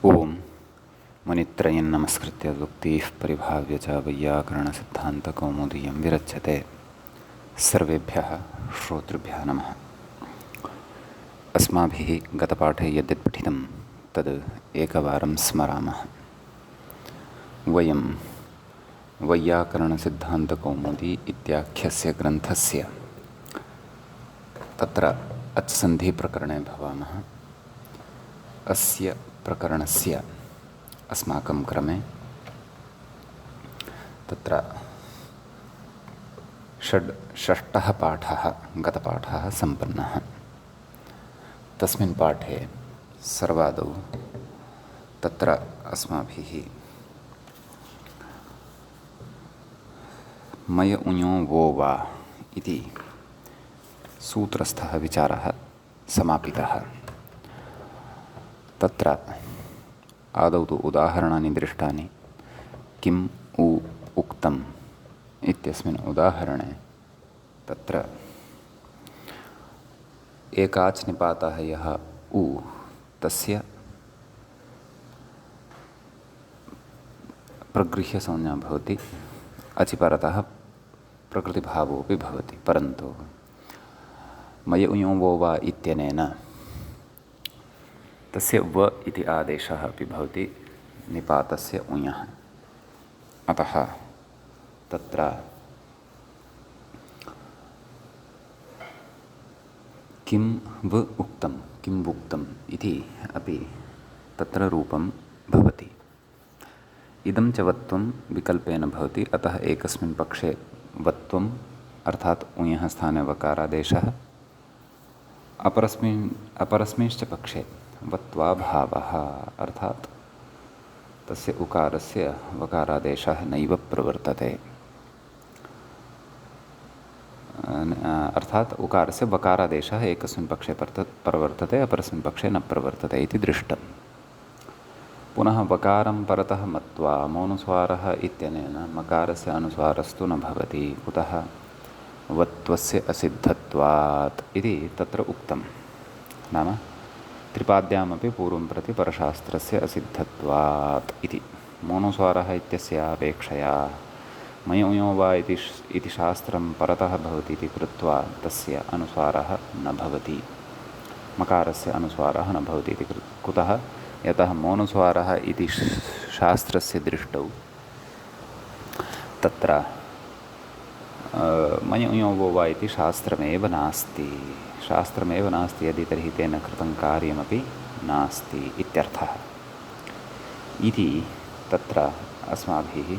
ओम मुनित्रयं नमस्कृत्य उक्तिः परिभाव्य च वैयाकरणसिद्धान्तकौमुदीयं विरच्यते। सर्वेभ्यः श्रोतृभ्यः नमः। अस्माभिः गतपाठे यद्यत् पठितं तद् एकवारं स्मरामः। वयं वैयाकरणसिद्धान्तकौमुदी इत्याख्यस्य ग्रन्थस्य तत्र अच्सन्धिप्रकरणे भवामः। अस्य प्रकरणस्य अस्माकं क्रमे तत्र षष्ठः पाठः गतपाठः सम्पन्नः। तस्मिन् पाठे सर्वादौ तत्र अस्माभिः मय उञो वो वा इति सूत्रस्थः विचारः समापितः। तत्र आदौ तु उदाहरणानि दृष्टानि। किम् उ उक्तम् इत्यस्मिन् उदाहरणे तत्र एकाच् निपातः यः उ तस्य प्रगृह्यसंज्ञा भवति, अचिपरतः प्रकृतिभावोऽपि भवति। परन्तु मय उञो वो वा इत्यनेन तस्य व इति आदेशः अपि भवति निपातस्य उञः। अतः तत्र किं व उक्तं किं वुक्तम् इति अपि तत्र रूपं भवति। इदं च वत्वं विकल्पेन भवति। अतः एकस्मिन् पक्षे वत्वम् अर्थात् उञः स्थाने वकारादेशः, अपरस्मिंश्च पक्षे वत्वाभावः अर्थात् तस्य उकारस्य वकारादेशः नैव प्रवर्तते। अर्थात् उकारस्य वकारादेशः एकस्मिन् पक्षे प्रवर्तते, अपरस्मिन् पक्षे न प्रवर्तते इति दृष्टम्। पुनः वकारं परतः मत्वा मोनुस्वारः इत्यनेन मकारस्य अनुस्वारस्तु न भवति। कुतः? वत्वस्य असिद्धत्वात् इति तत्र उक्तं। नाम त्रिपाद्यामपि पूर्वं प्रति परशास्त्रस्य असिद्धत्वात् इति। मोनुस्वारः इत्यस्य अपेक्षया मय उञो वा इति शास्त्रं परतः भवति इति कृत्वा तस्य अनुस्वारः न भवति, मकारस्य अनुस्वारः न भवति इति कुतः? यतः मोनुस्वारः इति शास्त्रस्य दृष्टौ तत्र मय उञो वो वा इति शास्त्रमेव नास्ति। शास्त्रमेव नास्ति यदि तर्हि तेन कृतं कार्यमपि नास्ति इत्यर्थः इति तत्र अस्माभिः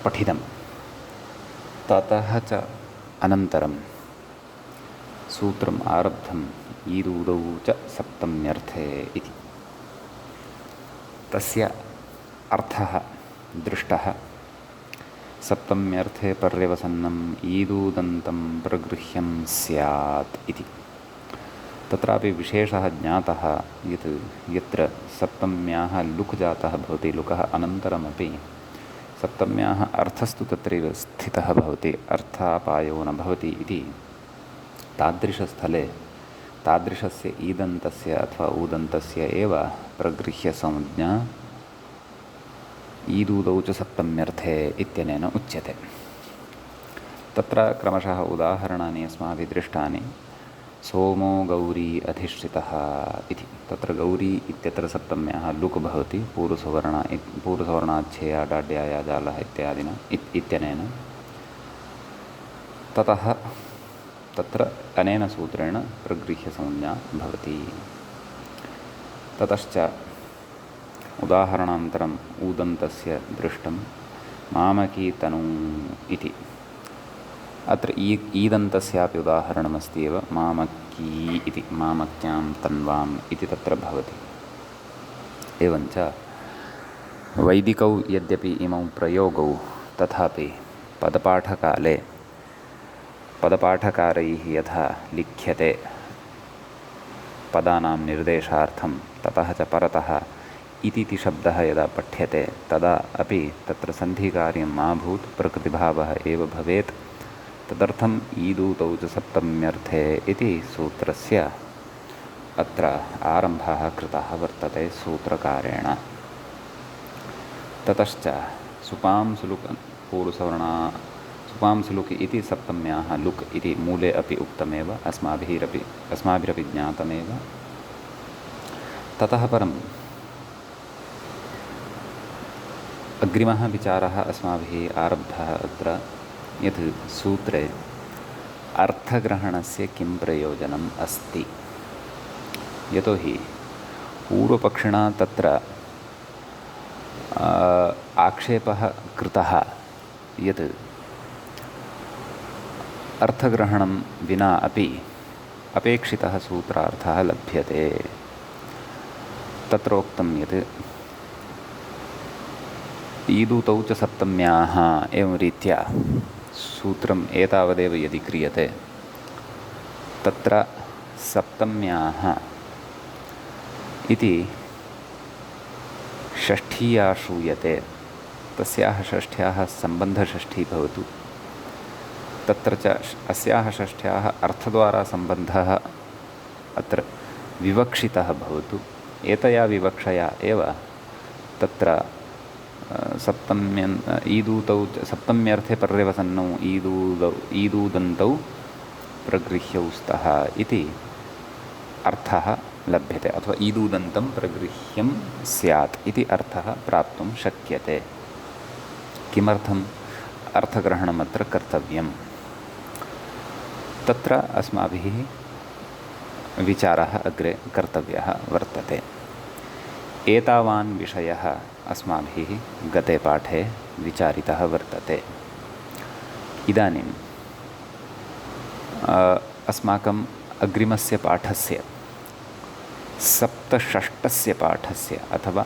पठितं। ततः च अनन्तरं सूत्रम् आरब्धम् ईदूदौ च सप्तम्यर्थे इति। तस्य अर्थः दृष्टः। सप्तम्यर्थे पर्यवसन्नम् ईदूदन्तं प्रगृह्यं स्यात् इति। तत्रापि विशेषः ज्ञातः यत् यत्र सप्तम्याः लुक् जातः भवति, लुकः अनन्तरमपि सप्तम्याः अर्थस्तु तत्रैव स्थितः भवति, अर्थापायो न भवति इति। तादृशस्थले तादृशस्य ईदन्तस्य अथवा ऊदन्तस्य एव प्रगृह्यसंज्ञा ईदूदौ च सप्तम्यर्थे इत्यनेन उच्यते। तत्र क्रमशः उदाहरणानि अस्माभिः दृष्टानि। सोमो गौरी अधिष्ठितः इति। तत्र गौरी इत्यत्र सप्तम्याः लुक् भवति पूर्वसवर्णाच्छेया डाड्याया जालः इत्यादिना इत्यनेन। ततः तत्र अनेन सूत्रेण प्रगृह्यसंज्ञा भवति। ततश्च उदाहरणान्तरम् ऊदन्तस्य दृष्टं मामकी तनु इति। अत्र ईदन्तस्यापि उदाहरणमस्ति एव। मामकी इति, मामक्यां तन्वाम् इति तत्र भवति। एवञ्च वैदिकौ यद्यपि इमौ प्रयोगौ, तथापि पदपाठकाले पदपाठकारैः यथा लिख्यते पदानां निर्देशार्थं, ततः च परतः इति शब्दः यदा पठ्यते तदा अपि तत्र सन्धिकार्यं मा भूत्, प्रकृतिभावः एव भवेत्। तदर्थम् ईदूतौ च सप्तम्यर्थे इति सूत्रस्य अत्र आरम्भः कृतः वर्तते सूत्रकारेण। ततश्च सुपां सुलुक् पूर्वसवर्णा सुपां सुलुक् इति सप्तम्याः लुक् इति मूले अपि उक्तमेव, अस्माभिरपि ज्ञातमेव। ततः परम् अग्रिमः विचारः अस्माभिः आरब्धः अत्र, यत् सूत्रे अर्थग्रहणस्य किं प्रयोजनम् अस्ति। यतोहि पूर्वपक्षिणा तत्र आक्षेपः कृतः यत् अर्थग्रहणं विना अपि अपेक्षितः सूत्रार्थः लभ्यते। तत्रोक्तं यत् ईदूतौ च सप्तम्याः एवं रीत्या सूत्रम् एतावदेव यदि क्रियते, तत्र सप्तम्याः इति षष्ठीया श्रूयते, तस्याः षष्ठ्याः सम्बन्धषष्ठी भवतु, तत्र च अस्याः षष्ठ्याः अर्थद्वारा सम्बन्धः अत्र विवक्षितः भवतु। एतया विवक्षया एव तत्र ईदूतौ सप्तम्यर्थे पर्यवसन्नौ ईदूदन्तौ प्रगृह्यौ स्तः इति अर्थः लभ्यते, अथवा ईदूदन्तं प्रगृह्यं स्यात् इति अर्थः प्राप्तुं शक्यते। किमर्थम् अर्थग्रहणम् अत्र कर्तव्यं, तत्र अस्माभिः विचारः अग्रे कर्तव्यः वर्तते। एतावान् विषयः अस्माभिः गते पाठे विचारितः वर्तते। इदानीं अस्माकम् अग्रिमस्य पाठस्य सप्तषष्ठस्य पाठस्य अथवा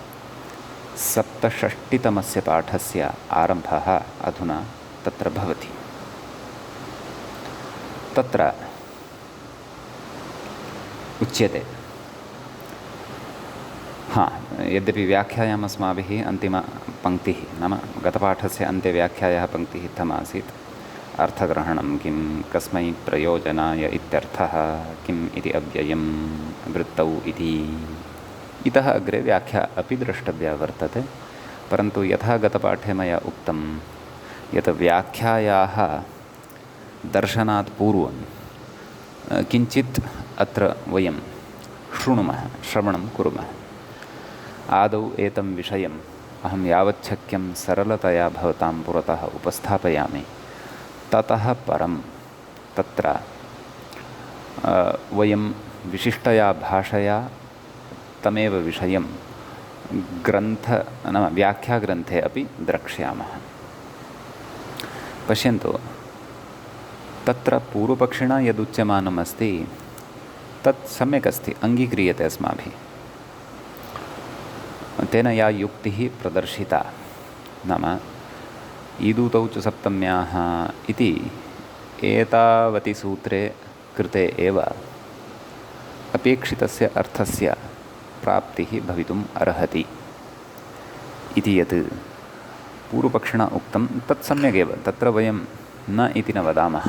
सप्तषष्टितमस्य पाठस्य आरम्भः अधुना तत्र भवति। तत्र उच्यते, यद्यपि व्याख्यायाम् अस्माभिः अन्तिमपङ्क्तिः नाम गतपाठस्य अन्त्यव्याख्यायाः पङ्क्तिः इत्थमासीत्, अर्थग्रहणं किं, कस्मै प्रयोजनाय इत्यर्थः, किम् इति अव्ययं वृत्तौ इति। इतः अग्रे व्याख्या अपि द्रष्टव्या वर्तते, परन्तु यथा गतपाठे मया उक्तं यत् व्याख्यायाः दर्शनात् पूर्वं किञ्चित् अत्र वयं श्रवणं कुर्मः। आदौ एतं विषयम् अहं यावच्छक्यं सरलतया भवतां पुरतः उपस्थापयामि। ततः परं तत्र वयं विशिष्टया भाषया तमेव विषयं नाम व्याख्याग्रन्थे अपि द्रक्ष्यामः। पश्यन्तु, तत्र पूर्वपक्षिणा यदुच्यमानम् अस्ति तत् सम्यक् अस्ति, अङ्गीक्रियते अस्माभिः। तेन या युक्तिः प्रदर्शिता, नाम ईदूतौ च सप्तम्याः इति एतावति सूत्रे कृते एव अपेक्षितस्य अर्थस्य प्राप्तिः भवितुम् अर्हति इति यत् पूर्वपक्षिणा उक्तं तत् सम्यगेव। तत्र वयं न इति न वदामः,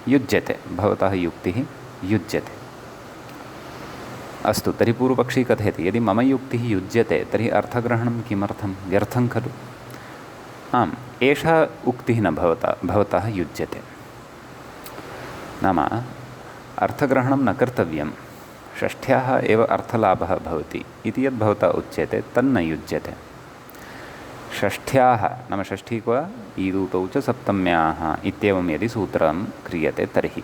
युज्यते, भवतः युक्तिः युज्यते। अस्तु, तर्हि पूर्वपक्षी कथयति, यदि मम युक्तिः युज्यते तर्हि अर्थग्रहणं किमर्थं, व्यर्थं खलु। आम्, एषा उक्तिः न भवतः युज्यते, नाम अर्थग्रहणं न कर्तव्यं, षष्ठ्याः एव अर्थलाभः भवति इति यद् भवता उच्यते तन्न युज्यते। षष्ठ्याः नाम षष्ठी क्व ईदूतौ च सप्तम्याः इत्येवं यदि सूत्रं क्रियते तर्हि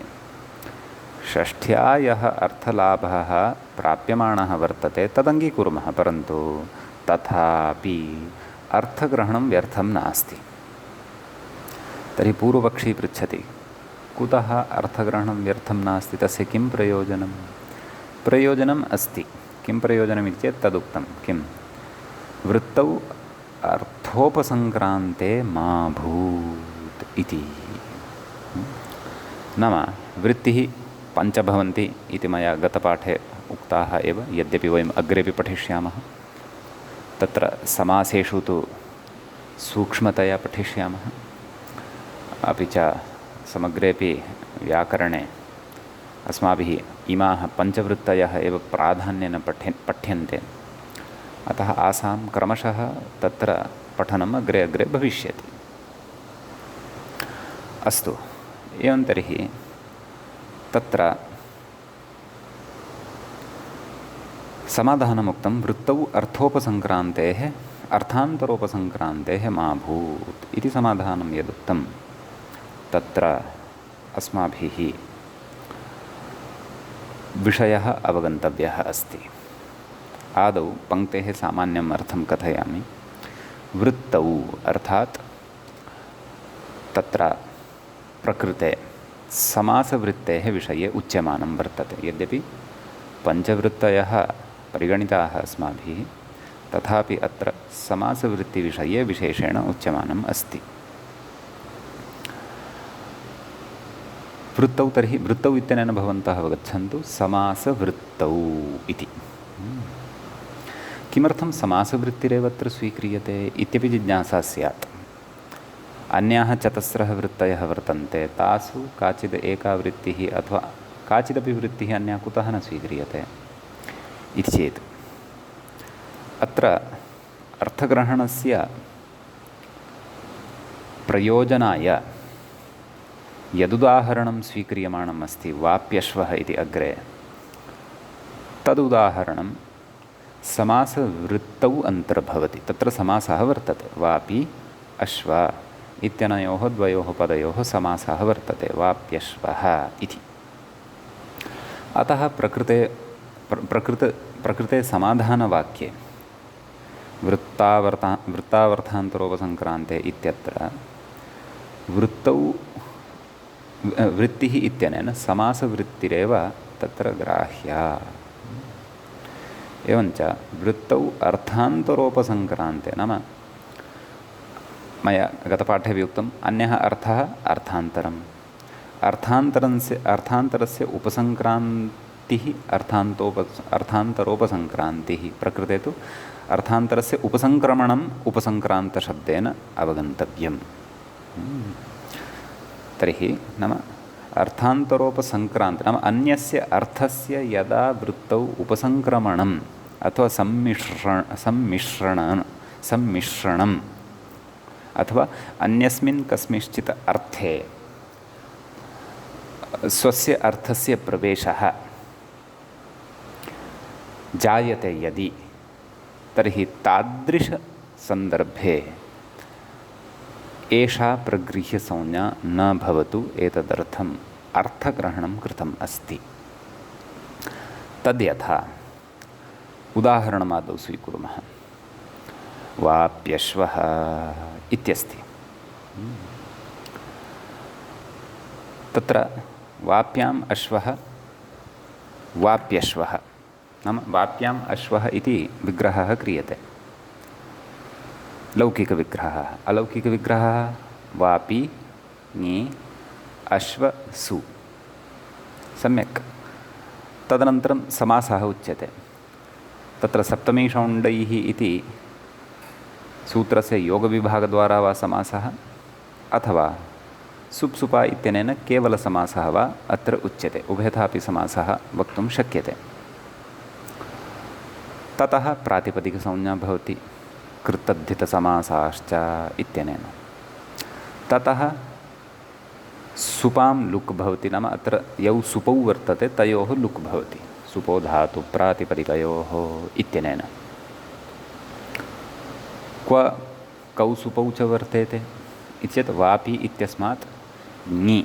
षष्ठ्या यः अर्थलाभः प्राप्यमाणः वर्तते तदङ्गीकुर्मः, परन्तु तथापि अर्थग्रहणं व्यर्थं नास्ति। तर्हि पूर्वपक्षी पृच्छति, कुतः अर्थग्रहणं व्यर्थं नास्ति, तस्य किं प्रयोजनं? प्रयोजनम् अस्ति। किं प्रयोजनमिति चेत् तदुक्तं, किं वृत्तौ अर्थोपसङ्क्रान्ते मा भूत् इति। नाम वृत्तिः पञ्च भवन्ति इति मया गतपाठे उक्ताः एव, यद्यपि वयम् अग्रेपि पठिष्यामः। तत्र समासेषु तु सूक्ष्मतया पठिष्यामः, अपि च समग्रेपि व्याकरणे अस्माभिः इमाः पञ्चवृत्तयः एव प्राधान्येन पठ्यन्ते। अतः आसां क्रमशः तत्र पठनम् अग्रे अग्रे भविष्यति। अस्तु, एवं तर्हि तत्र समाधानमुक्तं वृत्तौ अर्थोपसङ्क्रान्तेः अर्थान्तरोपसङ्क्रान्तेः मा भूत् इति समाधानं यदुक्तं तत्र अस्माभिः विषयः अवगन्तव्यः अस्ति। आदौ पङ्क्तेः सामान्यम् अर्थं कथयामि। वृत्तौ अर्थात् तत्र प्रकृते समासवृत्तेः विषये उच्यमानं वर्तते। यद्यपि पञ्चवृत्तयः परिगणिताः अस्माभिः, तथापि अत्र समासवृत्तिविषये विशेषेण उच्यमानम् अस्ति। वृत्तौ तर्हि वृत्तौ इत्यनेन भवन्तः अवगच्छन्तु समासवृत्तौ इति। किमर्थं समासवृत्तिरेव अत्र स्वीक्रियते इत्यपि जिज्ञासा स्यात्। अन्याः चतस्रः वृत्तयः वर्तन्ते, तासु काचिद् एका वृत्तिः अथवा काचिदपि वृत्तिः अन्या कुतः न स्वीक्रियते इति चेत् अत्र अर्थग्रहणस्य प्रयोजनाय यदुदाहरणं स्वीक्रियमाणम् अस्ति वाप्यश्वः इति अग्रे, तदुदाहरणं समासवृत्तौ अन्तर्भवति। तत्र समासः वर्तते, वापि अश्व इत्यनयोः द्वयोः पदयोः समासः वर्तते, वाप्यश्वः इति। अतः प्रकृते समाधानवाक्ये वृत्तावर्थान्तरोपसङ्क्रान्ते इत्यत्र वृत्तौ वृत्तिः इत्यनेन समासवृत्तिरेव तत्र ग्राह्या। एवञ्च वृत्तौ अर्थान्तरोपसङ्क्रान्ते, नाम मया गतपाठे अपि उक्तम्, अन्यः अर्थः अर्थान्तरम्, अर्थान्तरस्य उपसङ्क्रान्तिः अर्थान्तरोपसङ्क्रान्तिः। प्रकृते तु अर्थान्तरस्य उपसङ्क्रमणम् उपसङ्क्रान्तशब्देन अवगन्तव्यम्। तर्हि नाम अर्थान्तरोपसङ्क्रान्ति नाम अन्यस्य अर्थस्य यदा वृत्तौ उपसङ्क्रमणम् अथवा सम्मिश्रणम् अथवा अन्यस्मिन् कस्मिंश्चित् अर्थे स्वस्य अर्थस्य प्रवेशः जायते यदि, तर्हि तादृशसन्दर्भे एषा प्रगृह्यसंज्ञा न भवतु, एतदर्थम् अर्थग्रहणं कृतम् अस्ति। तद्यथा उदाहरणमादौ स्वीकुर्मः। वाप्यश्वः इत्यस्ति। तत्र वाप्याम् अश्वः वाप्यश्वः नाम वाप्याम् अश्वः इति विग्रहः क्रियते, लौकिकविग्रहः। अलौकिकविग्रहः वापि ङि अश्व सु, सम्यक्। तदनन्तरं समासः उच्यते। तत्र सप्तमीषौण्डैः इति सूत्रस्य योगविभागद्वारा वा समासः अथवा सुप्सुपा इत्यनेन केवलसमासः वा अत्र उच्यते। उभयथापि समासः वक्तुं शक्यते। ततः प्रातिपदिकसंज्ञा भवति कृतद्धितसमासाश्च इत्यनेन। ततः सुपां लुक् भवति, नाम अत्र यौ सुपौ वर्तते तयोः लुक् भवति, सुपो धातु प्रातिपदिकयोः इत्यनेन। क्व कौ सुपौ च वर्तेते इत्येतत् वापि इत्यस्मात् ङि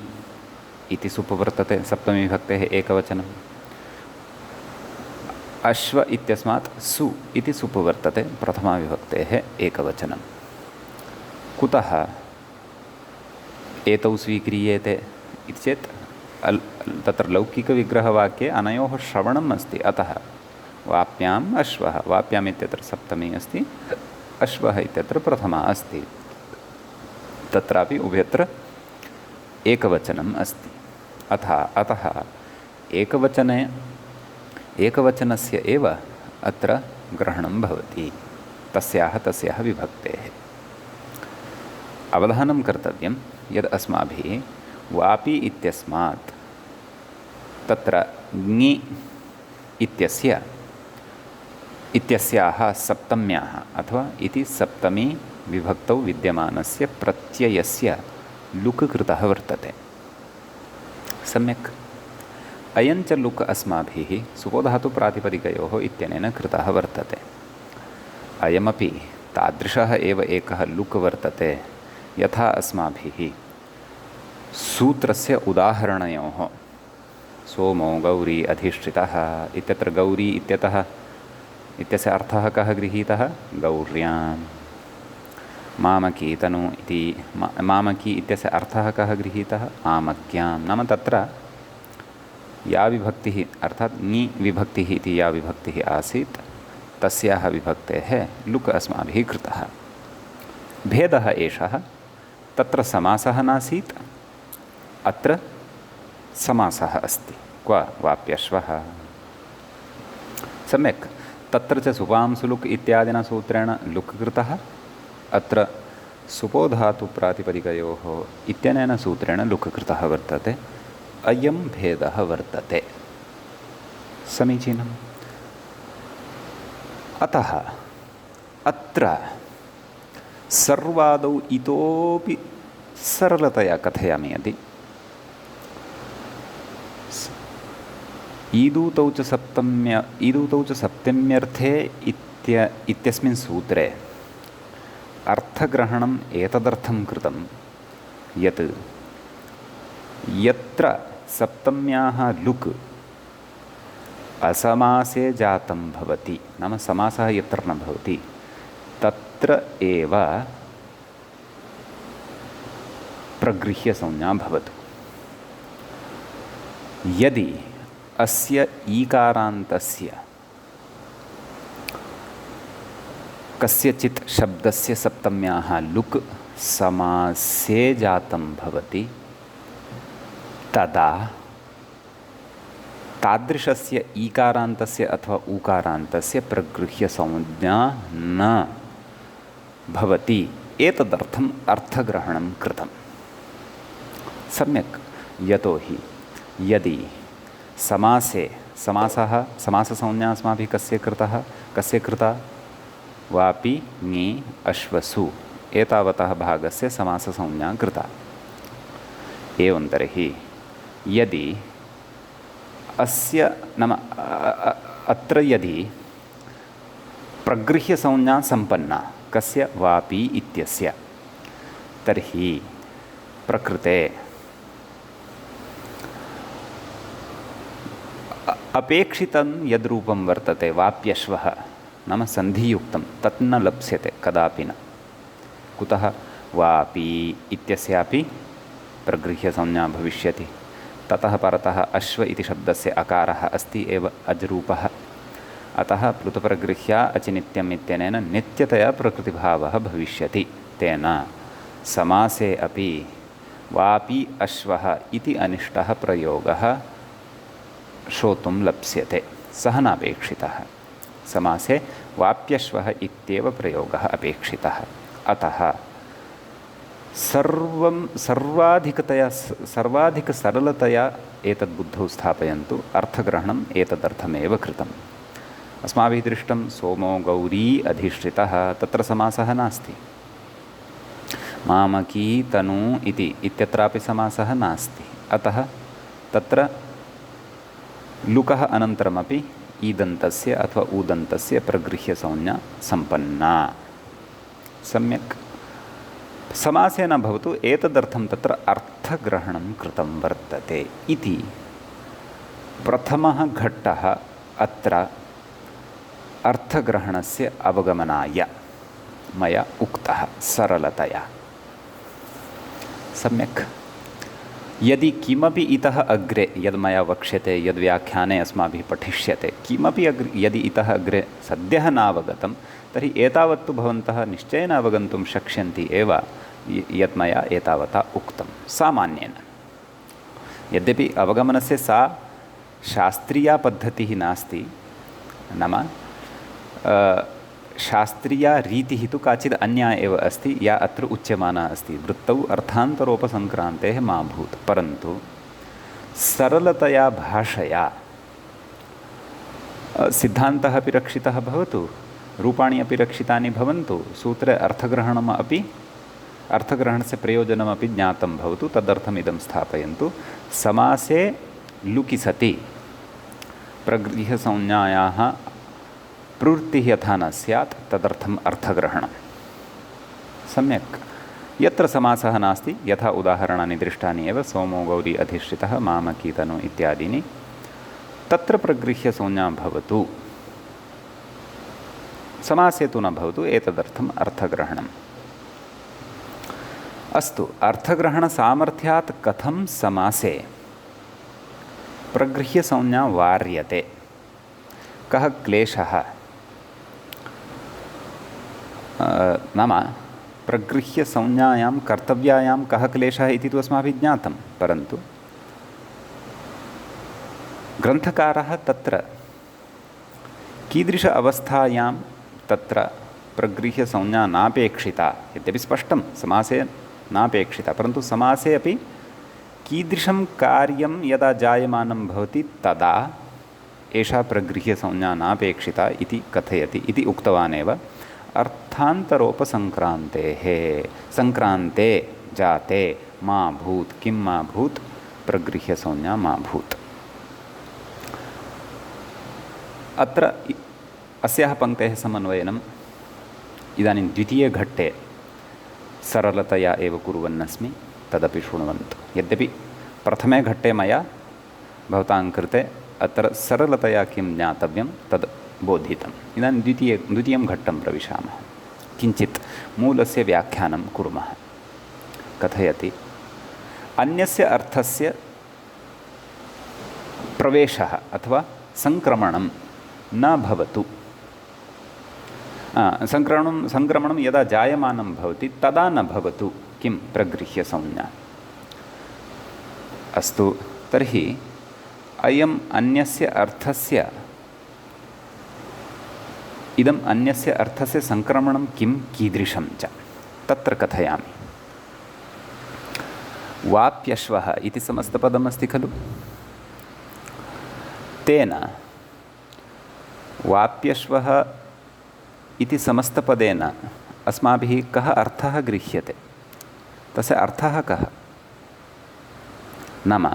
इति सुप् वर्तते, सप्तमीविभक्तेः एकवचनम्। अश्व इत्यस्मात् सु इति सुप् वर्तते, प्रथमाविभक्तेः एकवचनं। कुतः एतौ स्वीक्रियेते इति चेत् तत्र लौकिकविग्रहवाक्ये अनयोः श्रवणम् अस्ति। अतः वाप्याम् अश्वः, वाप्याम् इत्यत्र सप्तमी अस्ति, अश्वः इत्यत्र प्रथमा अस्ति। तत्रापि उभयत्र एकवचनम् अस्ति। अतः एकवचनस्य एव अत्र ग्रहणं भवति तस्याः विभक्तेः। अवधानं कर्तव्यं यद् अस्माभिः वापि इत्यस्मात् तत्र ङि इत्यस्याः सप्तम्याः अथवा इति सप्तमी विभक्तौ विद्यमानस्य प्रत्ययस्य लुक् कृतः वर्तते। सम्यक्। अयञ्च लुक् अस्माभिः सुपोधातुप्रातिपदिकयोः इत्यनेन कृतः वर्तते। अयमपि तादृशः एव एकः लुक् वर्तते यथा अस्माभिः सूत्रस्य उदाहरणयोः सोमो गौरी अधिष्ठितः इत्यत्र गौरी इत्यस्य अर्थः कः गृहीतः? गौर्यां। मामकी तनु इति मामकी इत्यस्य अर्थः कः गृहीतः? आमक्यां। नाम तत्र या विभक्तिः अर्थात् ङि विभक्तिः इति या विभक्तिः आसीत् तस्याः विभक्तेः लुक् अस्माभिः कृतः। भेदः एषः, तत्र समासः नासीत्, अत्र समासः अस्ति। क्व? वाप्यश्वः। सम्यक्। तत्र च सुपांसुलुक् इत्यादिना सूत्रेण लुक् कृतः, अत्र सुपोधातुप्रातिपदिकयोः इत्यनेन सूत्रेण लुक् कृतः वर्तते। अयं भेदः वर्तते। समीचीनम्। अतः अत्र सर्वादौ इतोपि सरलतया कथयामि यदि ईदूतौ च सप्तम्यर्थे इत्यस्मिन् सूत्रे अर्थग्रहणम् एतदर्थं कृतं यत् यत्र सप्तम्याः लुक् असमासे जातं भवति, नाम समासः यत्र न भवति तत्र एव प्रगृह्यसंज्ञा भवतु। यदि अस्य ईकारान्तस्य कस्यचित् शब्दस्य सप्तम्याः लुक् समासे जातं भवति तदा तादृशस्य ईकारान्तस्य अथवा ऊकारान्तस्य प्रगृह्यसंज्ञा न भवति। एतदर्थम् अर्थग्रहणं कृतं। सम्यक्। यतोहि यदि समाससंज्ञा अस्माभिः कस्य कृता? वापि ङि अश्वसु एतावतः भागस्य समाससंज्ञा कृता। एवं तर्हि यदि अस्य नाम अत्र यदि प्रगृह्यसंज्ञा सम्पन्ना कस्य? वापि इत्यस्य, तर्हि प्रकृते अपेक्षितं यद्रूपं वर्तते वाप्यश्वः नाम सन्धियुक्तं तत् न लप्स्यते कदापि न। कुतः? वापि इत्यस्यापि प्रगृह्यसंज्ञा भविष्यति। ततः परतः अश्व इति शब्दस्य अकारः अस्ति एव अज्रूपः। अतः प्लुतप्रगृह्या अचिनित्यम् इत्यनेन नित्यतया प्रकृतिभावः भविष्यति। तेन समासे अपि वापि अश्वः इति अनिष्टः प्रयोगः श्रोतुं लप्स्यते। सः नापेक्षितः। समासे वाप्यश्वः इत्येव प्रयोगः अपेक्षितः। अतः सर्वाधिकसरलतया एतद् बुद्धौ स्थापयन्तु। अर्थग्रहणम् एतदर्थमेव कृतम्। अस्माभिः दृष्टं सोमो गौरी अधिष्ठितः, तत्र समासः नास्ति। मामकी तनु इत्यत्रापि समासः नास्ति। अतः तत्र लुकः अनन्तरमपि ईदन्तस्य अथवा ऊदन्तस्य प्रगृह्यसंज्ञा सम्पन्ना। सम्यक्। समासे न भवतु, एतदर्थं तत्र अर्थग्रहणं कृतं वर्तते इति प्रथमः घट्टः अत्र अर्थग्रहणस्य अवगमनाय मया उक्तः सरलतया। सम्यक्। यदि किमपि इतः अग्रे यद् मया वक्ष्यते, यद् व्याख्याने अस्माभिः पठिष्यते, किमपि यदि इतः अग्रे सद्यः नावगतं तर्हि एतावत्तु भवन्तः निश्चयेन अवगन्तुं शक्ष्यन्ति एव यत् मया एतावता उक्तं सामान्येन। यद्यपि अवगमनस्य सा शास्त्रीया पद्धतिः नास्ति, नाम शास्त्रीया रीतिः तु काचित् अन्या एव अस्ति या अत्र उच्यमाना अस्ति। वृत्तौ अर्थान्तरोपसङ्क्रान्तेः मा भूत्। परन्तु सरलतया भाषया सिद्धान्तः अपि रक्षितः भवतु, रूपाणि अपि रक्षितानि भवन्तु, सूत्रे अर्थग्रहणम् अपि अर्थग्रहणस्य प्रयोजनमपि ज्ञातं भवतु, तदर्थम् इदं स्थापयन्तु। समासे लुकि सति प्रगृह्यसंज्ञायाः प्रवृत्तिः यथा न स्यात् तदर्थम् अर्थग्रहणं। सम्यक्। यत्र समासः नास्ति, यथा उदाहरणानि दृष्टानि एव, सोमो गौरी अधिष्ठितः मामकी तनु इत्यादीनि, तत्र प्रगृह्यसंज्ञा भवतु, समासे तु न भवतु, एतदर्थम् अर्थग्रहणम्। अस्तु, अर्थग्रहणसामर्थ्यात् कथं समासे प्रगृह्यसंज्ञा वार्यते? कः क्लेशः? नाम प्रगृह्यसंज्ञायां कर्तव्यायां कः क्लेशः इति तु अस्माभिः ज्ञातं, परन्तु ग्रन्थकारः तत्र कीदृश अवस्थायां तत्र प्रगृह्यसंज्ञा नापेक्षिता, यद्यपि स्पष्टं समासे नापेक्षिता, परन्तु समासे अपि कीदृशं कार्यं यदा जायमानं भवति तदा एषा प्रगृह्यसंज्ञा नापेक्षिता इति कथयति इति उक्तवान् एव। अर्थान्तरोपसंक्रान्तेः संक्रान्ते जाते मा भूत्, किं मा भूत्, प्रगृह्यसंज्ञा मा भूत्। अत्र अस्याः पङ्क्तेः समन्वयनम् इदानीं द्वितीयघट्टे सरलतया एव कुर्वन्नस्मि, तदपि शृण्वन्तु। यद्यपि प्रथमे घट्टे मया भवतां कृते अत्र सरलतया किं ज्ञातव्यं तद् बोधितम्। इदानीं द्वितीयं घट्टं प्रविशामः, किञ्चित् मूलस्य व्याख्यानं कुर्मः। कथयति, अन्यस्य अर्थस्य प्रवेशः अथवा संक्रमणं न भवतु। संक्रमणं यदा जायमानं भवति तदा न भवतु, किं, प्रगृह्यसंज्ञा। अस्तु, तर्हि अयम् अन्यस्य अर्थस्य, इदम् अन्यस्य अर्थस्य संक्रमणं किं, कीदृशं च तत्र कथयामि। वाप्यश्वः इति समस्तपदमस्ति खलु, तेन वाप्यश्वः इति समस्तपदेन अस्माभिः कः अर्थः गृह्यते? तस्य अर्थः कः? नाम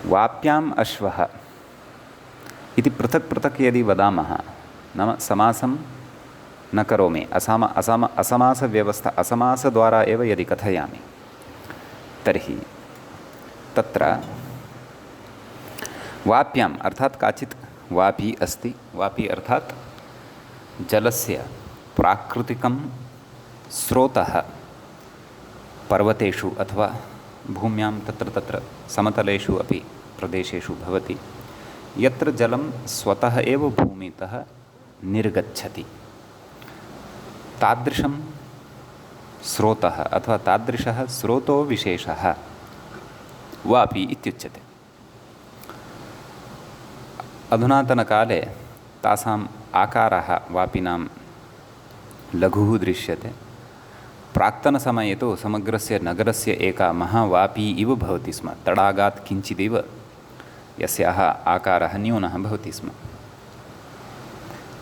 वाप्याम् अश्वः इति पृथक् पृथक् यदि वदामः, नाम समासं न करोमि, असमासव्यवस्था असमासद्वारा एव यदि कथयामि, तर्हि तत्र वाप्याम् अर्थात् काचित् वापी अस्ति। वापी अर्थात् जलस्य प्राकृतिकं स्रोतः पर्वतेषु अथवा भूम्यां तत्र तत्र समतलेषु अपि प्रदेशेषु भवति, यत्र जलं स्वतः एव भूमितः निर्गच्छति, तादृशं स्रोतः अथवा तादृशः स्रोतो विशेषः वापी इत्युच्यते। अधुनातनकाले तासाम् आकारः वापिनां लघुः दृश्यते। प्राक्तनसमये तु समग्रस्य नगरस्य एका महावापी इव भवति स्म, तडागात् किञ्चिदिव यस्याः आकारः न्यूनः भवति स्म।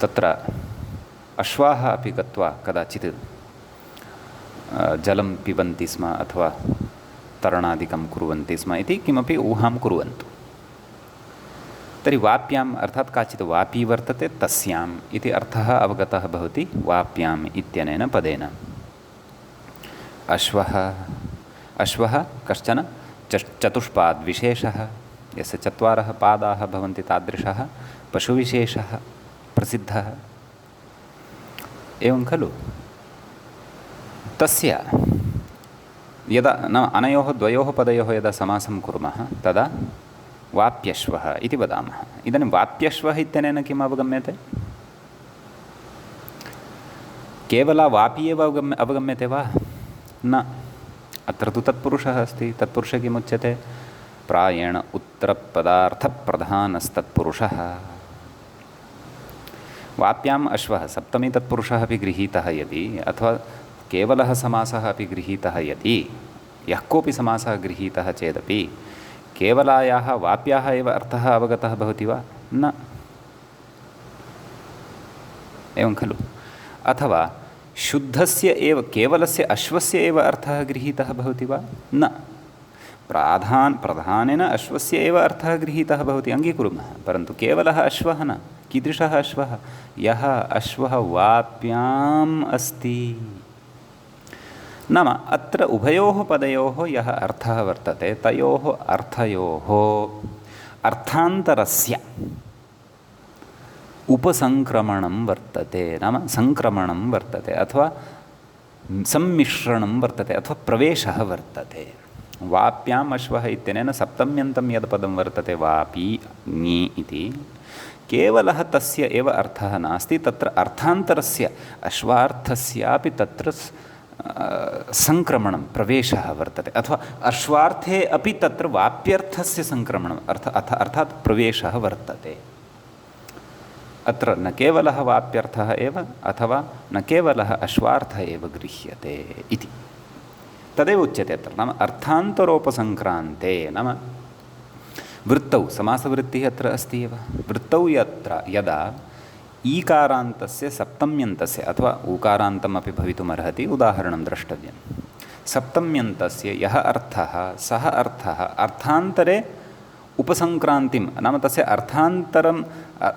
तत्र अश्वाः अपि गत्वा कदाचित् जलं पिबन्ति स्म अथवा तरणादिकं कुर्वन्ति स्म इति किमपि ऊहां कुर्वन्तु। तर्हि वाप्याम् अर्थात् काचित् वापी वर्तते, तस्याम् इति अर्थः अवगतः भवति वाप्याम् इत्यनेन पदेन। अश्वः कश्चन चतुष्पाद्विशेषः, यस्य 4 पादाः भवन्ति, तादृशः पशुविशेषः प्रसिद्धः, एवं खलु। तस्य यदा न अनयोः द्वयोः पदयोः यदा समासं कुर्मः तदा वाप्यश्वः इति वदामः। इदानीं वाप्यश्वः इत्यनेन किम् अवगम्यते? केवला वापी एव अवगम्यते वा? न, अत्र तु तत्पुरुषः अस्ति। तत्पुरुषः किमुच्यते? प्रायेण उत्तरपदार्थप्रधानस्तत्पुरुषः। वाप्याम् अश्वः सप्तमी तत्पुरुषः अपि गृहीतः यदि, अथवा केवलः समासः अपि गृहीतः यदि, यः कोऽपि समासः गृहीतः चेदपि केवलायाः वाप्याः एव अर्थः अवगतः भवति वा? न। एवं खलु? अथवा शुद्धस्य एव केवलस्य अश्वस्य एव अर्थः गृहीतः भवति वा? न। प्रधानेन अश्वस्य एव अर्थः गृहीतः भवति, अङ्गीकुर्मः, परन्तु केवलः अश्वः न। कीदृशः अश्वः? यः अश्वः वाप्याम् अस्ति। नाम अत्र उभयोः पदयोः यः अर्थः वर्तते तयोः अर्थयोः अर्थान्तरस्य उपसङ्क्रमणं वर्तते, नाम सङ्क्रमणं वर्तते अथवा सम्मिश्रणं वर्तते अथवा प्रवेशः वर्तते। वाप्याम् अश्वः इत्यनेन सप्तम्यन्तं यद् पदं वर्तते वापी ङि इति, केवलः तस्य एव अर्थः नास्ति, तत्र अर्थान्तरस्य अश्वार्थस्यापि तत्र सङ्क्रमणं प्रवेशः वर्तते, अथवा अश्वार्थे अपि तत्र वाप्यर्थस्य सङ्क्रमणम् अर्थात् प्रवेशः वर्तते। अत्र न केवलः वाप्यर्थः एव अथवा न केवलः अश्वार्थः एव गृह्यते इति तदेव उच्यते अत्र। नाम अर्थान्तरोपसङ्क्रान्ते, नाम वृत्तौ समासवृत्तिः अत्र अस्ति एव। वृत्तौ यदा ईकारान्तस्य सप्तम्यन्तस्य अथवा ऊकारान्तमपि भवितुमर्हति, उदाहरणं द्रष्टव्यं। सप्तम्यन्तस्य यः अर्थः सः अर्थः अर्थान्तरे उपसङ्क्रान्तिं, नाम तस्य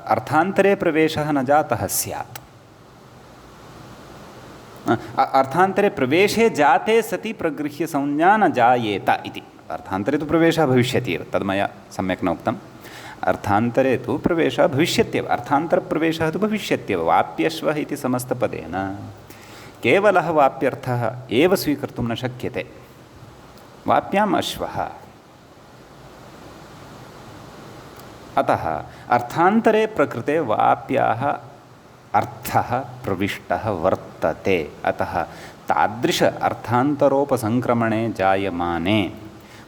अर्थान्तरे प्रवेशः न जातः स्यात्। अर्थान्तरे प्रवेशे जाते सति प्रगृह्य संज्ञा न जायेत इति। अर्थान्तरे तु प्रवेशः भविष्यति एव, तद् मया सम्यक् न उक्तम्। अर्थान्तरे तु प्रवेशः भविष्यत्येव, अर्थान्तरप्रवेशः तु भविष्यत्येव। वाप्यश्वः इति समस्तपदेन केवलः वाप्यर्थः एव स्वीकर्तुं न शक्यते। वाप्याम् अश्वः, अतः अर्थान्तरे प्रकृते वाप्याः अर्थः प्रविष्टः वर्तते। अतः तादृश अर्थान्तरोपसङ्क्रमणे जायमाने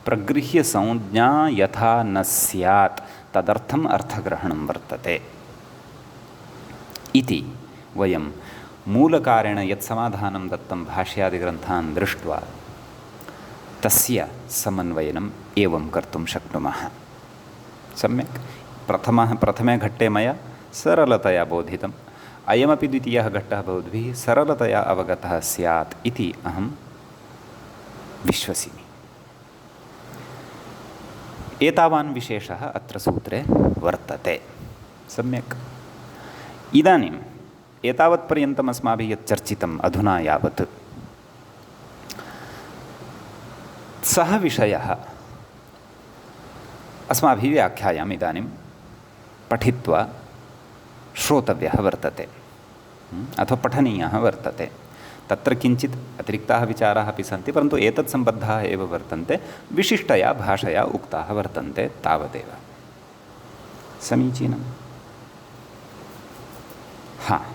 प्रगृह्य संज्ञा यथा न स्यात् तदर्थम् अर्थग्रहणं वर्तते इति वयं मूलकारेण यत् समाधानं दत्तं भाष्यादिग्रन्थान् दृष्ट्वा तस्य समन्वयनम् एवं कर्तुं शक्नुमः। सम्यक् प्रथमे घट्टे मया सरलतया बोधितम्, अयमपि द्वितीयः घट्टः भवद्भिः सरलतया अवगतः स्यात् इति अहं विश्वसिमि। एतावान् विशेषः अत्र सूत्रे वर्तते। सम्यक्। इदानीम् एतावत्पर्यन्तम् अस्माभिः यत् चर्चितम् अधुना यावत्, सः विषयः अस्माभिः व्याख्यायाम् इदानीं पठित्वा श्रोतव्यः वर्तते अथवा पठनीयः वर्तते। तत्र किञ्चित् अतिरिक्ताः विचाराः अपि सन्ति, परन्तु एतत् सम्बद्धाः एव वर्तन्ते, विशिष्टया भाषया उक्ताः वर्तन्ते, तावदेव। समीचीनं।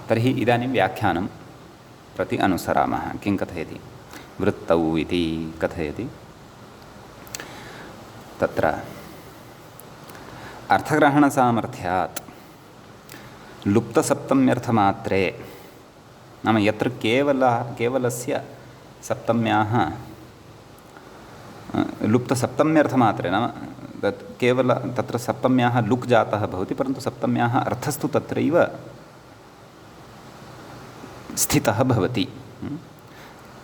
तर्हि इदानीं व्याख्यानं प्रति अनुसरामः। किं कथयति? वृत्तौ इति कथयति। तत्र अर्थग्रहणसामर्थ्यात् लुप्तसप्तम्यर्थमात्रे, नाम यत्र केवलस्य सप्तम्याः लुप्तसप्तम्यर्थमात्रे, नाम तत्र सप्तम्याः लुक् जातः भवति, परन्तु सप्तम्याः अर्थस्तु तत्रैव स्थितः भवति।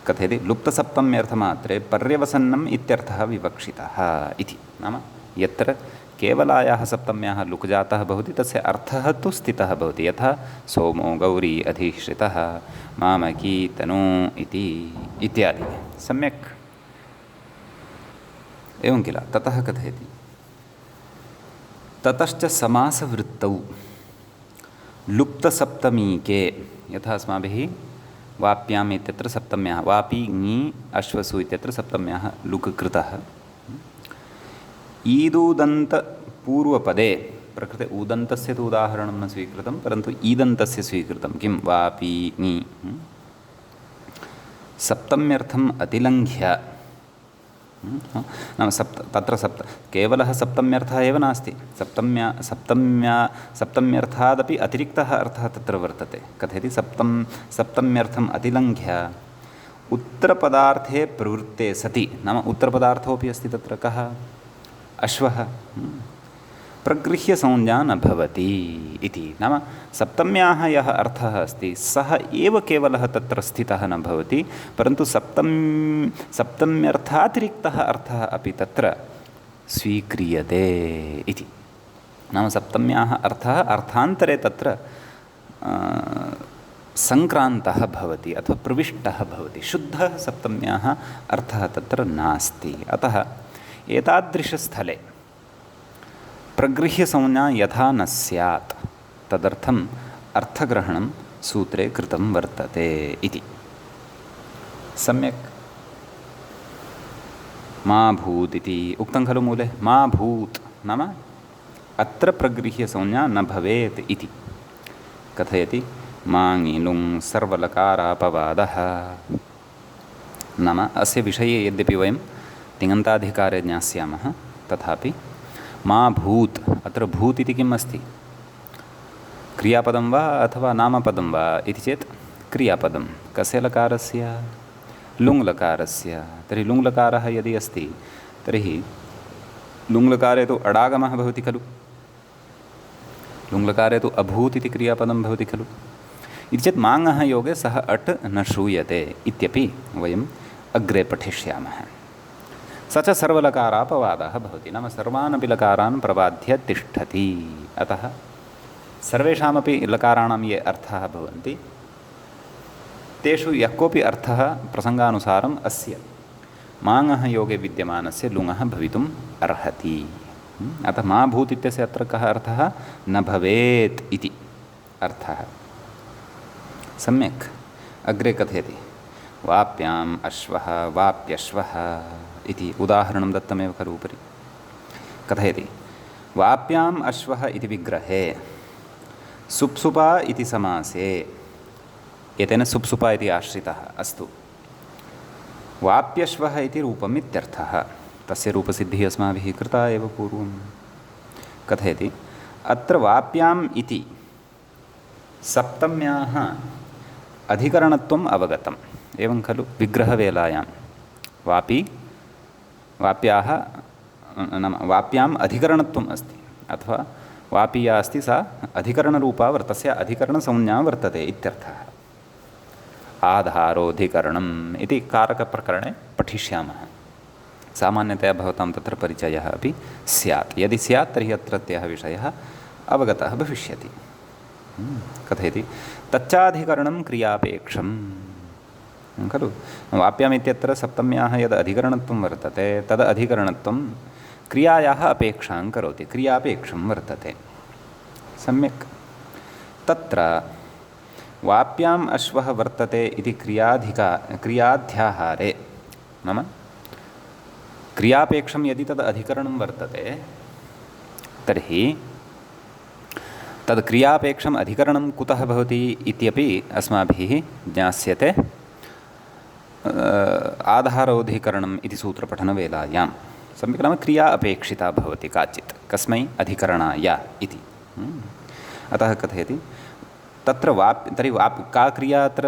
कथयति? लुप्तसप्तम्यर्थमात्रे पर्यवसन्नम् इत्यर्थः विवक्षितः इति। नाम यत्र केवलायाः सप्तम्याः लुक् जातः भवति तस्य अर्थः तु स्थितः भवति। यथा सोमो गौरी अधिश्रितः मामकी तनु इति इत्यादि। सम्यक् एवं किल? ततः कथयति ततश्च समासवृत्तौ लुप्तसप्तमीके, यथा अस्माभिः वाप्याम् इत्यत्र सप्तम्याः वापी ङि अश्वसु इत्यत्र सप्तम्याः लुक् कृतः। ईदूदन्तपूर्वपदे प्रकृते ऊदन्तस्य तु उदाहरणं न स्वीकृतं, परन्तु ईदन्तस्य स्वीकृतं। किं? वापी ङि सप्तम्यर्थम् अतिलङ्घ्य, नाम तत्र केवलः सप्तम्यर्थः एव नास्ति, सप्तम्यर्थादपि अतिरिक्तः अर्थः तत्र वर्तते। कथयति? सप्तम्यर्थम् अतिलङ्घ्य उत्तरपदार्थे प्रवृत्ते सति, नाम उत्तरपदार्थोऽपि अस्ति तत्र। कः? अश्वः प्रगृह्य संज्ञा न भवति इति। नाम सप्तम्याः यः अर्थः अस्ति सः एव केवलः तत्र स्थितः न भवति, परन्तु सप्तम्यर्थातिरिक्तः अर्थः अपि तत्र स्वीक्रियते इति। नाम सप्तम्याः अर्थः अर्थान्तरे तत्र सङ्क्रान्तः भवति अथवा प्रविष्टः भवति, शुद्धः सप्तम्याः अर्थः तत्र नास्ति। अतः एतादृशस्थले प्रगृह्यसंज्ञा यथा न स्यात् तदर्थम् अर्थग्रहणं सूत्रे कृतं वर्तते इति। सम्यक् मा भूत् इति उक्तं खलु मूले। मा भूत् नाम अत्र प्रगृह्यसंज्ञा न भवेत् इति कथयति। माङि लुङ् सर्वलकारापवादः नाम अस्य विषये यद्यपि वयं तिङन्ताधिकारे ज्ञास्यामः तथापि मा भूत् अत्र भूत् इति किम् अस्ति, क्रियापदं वा अथवा नामपदं वा इति चेत् क्रियापदं। कस्य लकारस्य? लुङ्लकारस्य। तर्हि लुङ्लकारः यदि अस्ति तर्हि लुङ्लकारे तु अडागमः भवति खलु, लुङ्लकारे तु अभूत् इति क्रियापदं भवति खलु। इति चेत् माङः योगे सः अट् न श्रूयते इत्यपि वयम् अग्रे पठिष्यामः। स च सर्वलकारापवादः भवति, नाम सर्वानपि लकारान् प्रबाध्य तिष्ठति। अतः सर्वेषामपि लकाराणां ये अर्थाः भवन्ति तेषु यः कोऽपि अर्थः प्रसङ्गानुसारम् अस्य माङः योगे विद्यमानस्य लुङः भवितुम् अर्हति। अतः मा भूत् इत्यस्य अत्र कः अर्थः? न भवेत् इति अर्थः। सम्यक् अग्रे कथयति। वाप्याम् अश्वः वाप्यश्वः इति उदाहरणं दत्तमेव खलु उपरि। कथयति वाप्याम् अश्वः इति विग्रहे सुप्सुपा इति समासे एतेन सुप्सुपा इति आश्रितः अस्तु, वाप्यश्वः इति रूपम् इत्यर्थः। तस्य रूपसिद्धिः अस्माभिः कृता एव पूर्वं। कथयति अत्र वाप्याम् इति सप्तम्याः अधिकरणत्वम् अवगतम्। एवं खलु विग्रहवेलायां वाप्याः नाम वाप्याम् अधिकरणत्वम् अस्ति अथवा वापी या अस्ति सा अधिकरणरूपा तस्य अधिकरणसंज्ञा वर्तते इत्यर्थः। आधारोऽधिकरणम् इति कारकप्रकरणे पठिष्यामः। सामान्यतया भवतां तत्र परिचयः अपि स्यात्। यदि स्यात् तर्हि अत्रत्यः विषयः अवगतः भविष्यति। कथयति तच्चाधिकरणं क्रियापेक्षम् खलु। वाप्याम् इत्यत्र सप्तम्याः यद् अधिकरणत्वं वर्तते तद् अधिकरणत्वं क्रियायाः अपेक्षां करोति, क्रियापेक्षं वर्तते। सम्यक्। तत्र वाप्याम् अश्वः वर्तते इति क्रियाध्याहारे नाम क्रियापेक्षं यदि तद् अधिकरणं वर्तते तर्हि तद् क्रियापेक्षम् अधिकरणं कुतः भवति इत्यपि अस्माभिः ज्ञास्यते आधारोऽधिकरणम् इति सूत्रपठनवेलायां। सम्यक् नाम क्रिया अपेक्षिता भवति काचित्, कस्मै? अधिकरणाय इति। अतः कथयति तत्र तर्हि का क्रिया अत्र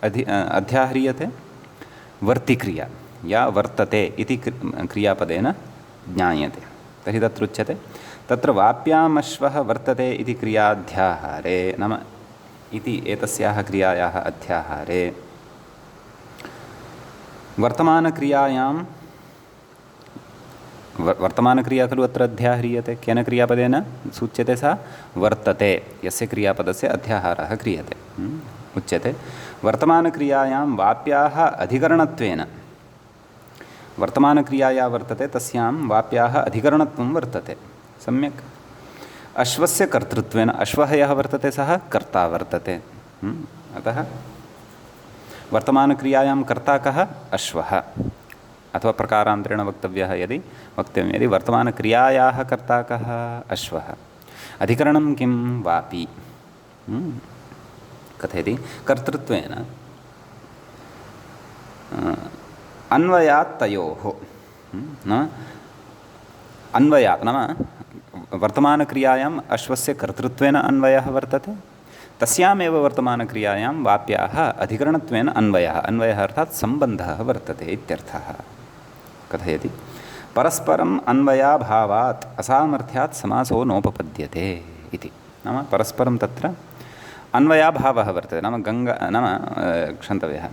अध्याह्रियते? वर्तिक्रिया या वर्तते इति क्रियापदेन ज्ञायते। तर्हि तत्र उच्यते तत्र वाप्यामश्वः वर्तते इति क्रियाध्याहारे नाम इति एतस्याः क्रियायाः अध्याहारे वर्तमानक्रिया खलु अत्र अध्याह्रियते। केन क्रियापदेन सूच्यते? सा वर्तते, यस्य क्रियापदस्य अध्याहारः क्रियते। उच्यते वर्तमानक्रियायां वाप्याः अधिकरणत्वेन, वर्तमानक्रिया या वर्तते तस्यां वाप्याः अधिकरणत्वं वर्तते। सम्यक्। अश्वस्य कर्तृत्वेन, अश्वः यः वर्तते सः कर्ता वर्तते। अतः वर्तमानक्रियायां कर्ता कः? अश्वः। अथवा प्रकारान्तरेण वक्तव्यः यदि वर्तमानक्रियायाः कर्ता कः? अश्वः। अधिकरणं किं? वापी। कथयति कर्तृत्वेन अन्वयात् तयोः अन्वयात् नाम वर्तमानक्रियायाम् अश्वस्य कर्तृत्वेन अन्वयः वर्तते, तस्यामेव वर्तमानक्रियायां वाप्याः अधिकरणत्वेन अन्वयः अर्थात् सम्बन्धः वर्तते इत्यर्थः। कथयति परस्परम् अन्वयाभावात् असामर्थ्यात् समासो नोपपद्यते इति। नाम परस्परं तत्र अन्वयाभावः वर्तते। नाम क्षन्तव्यः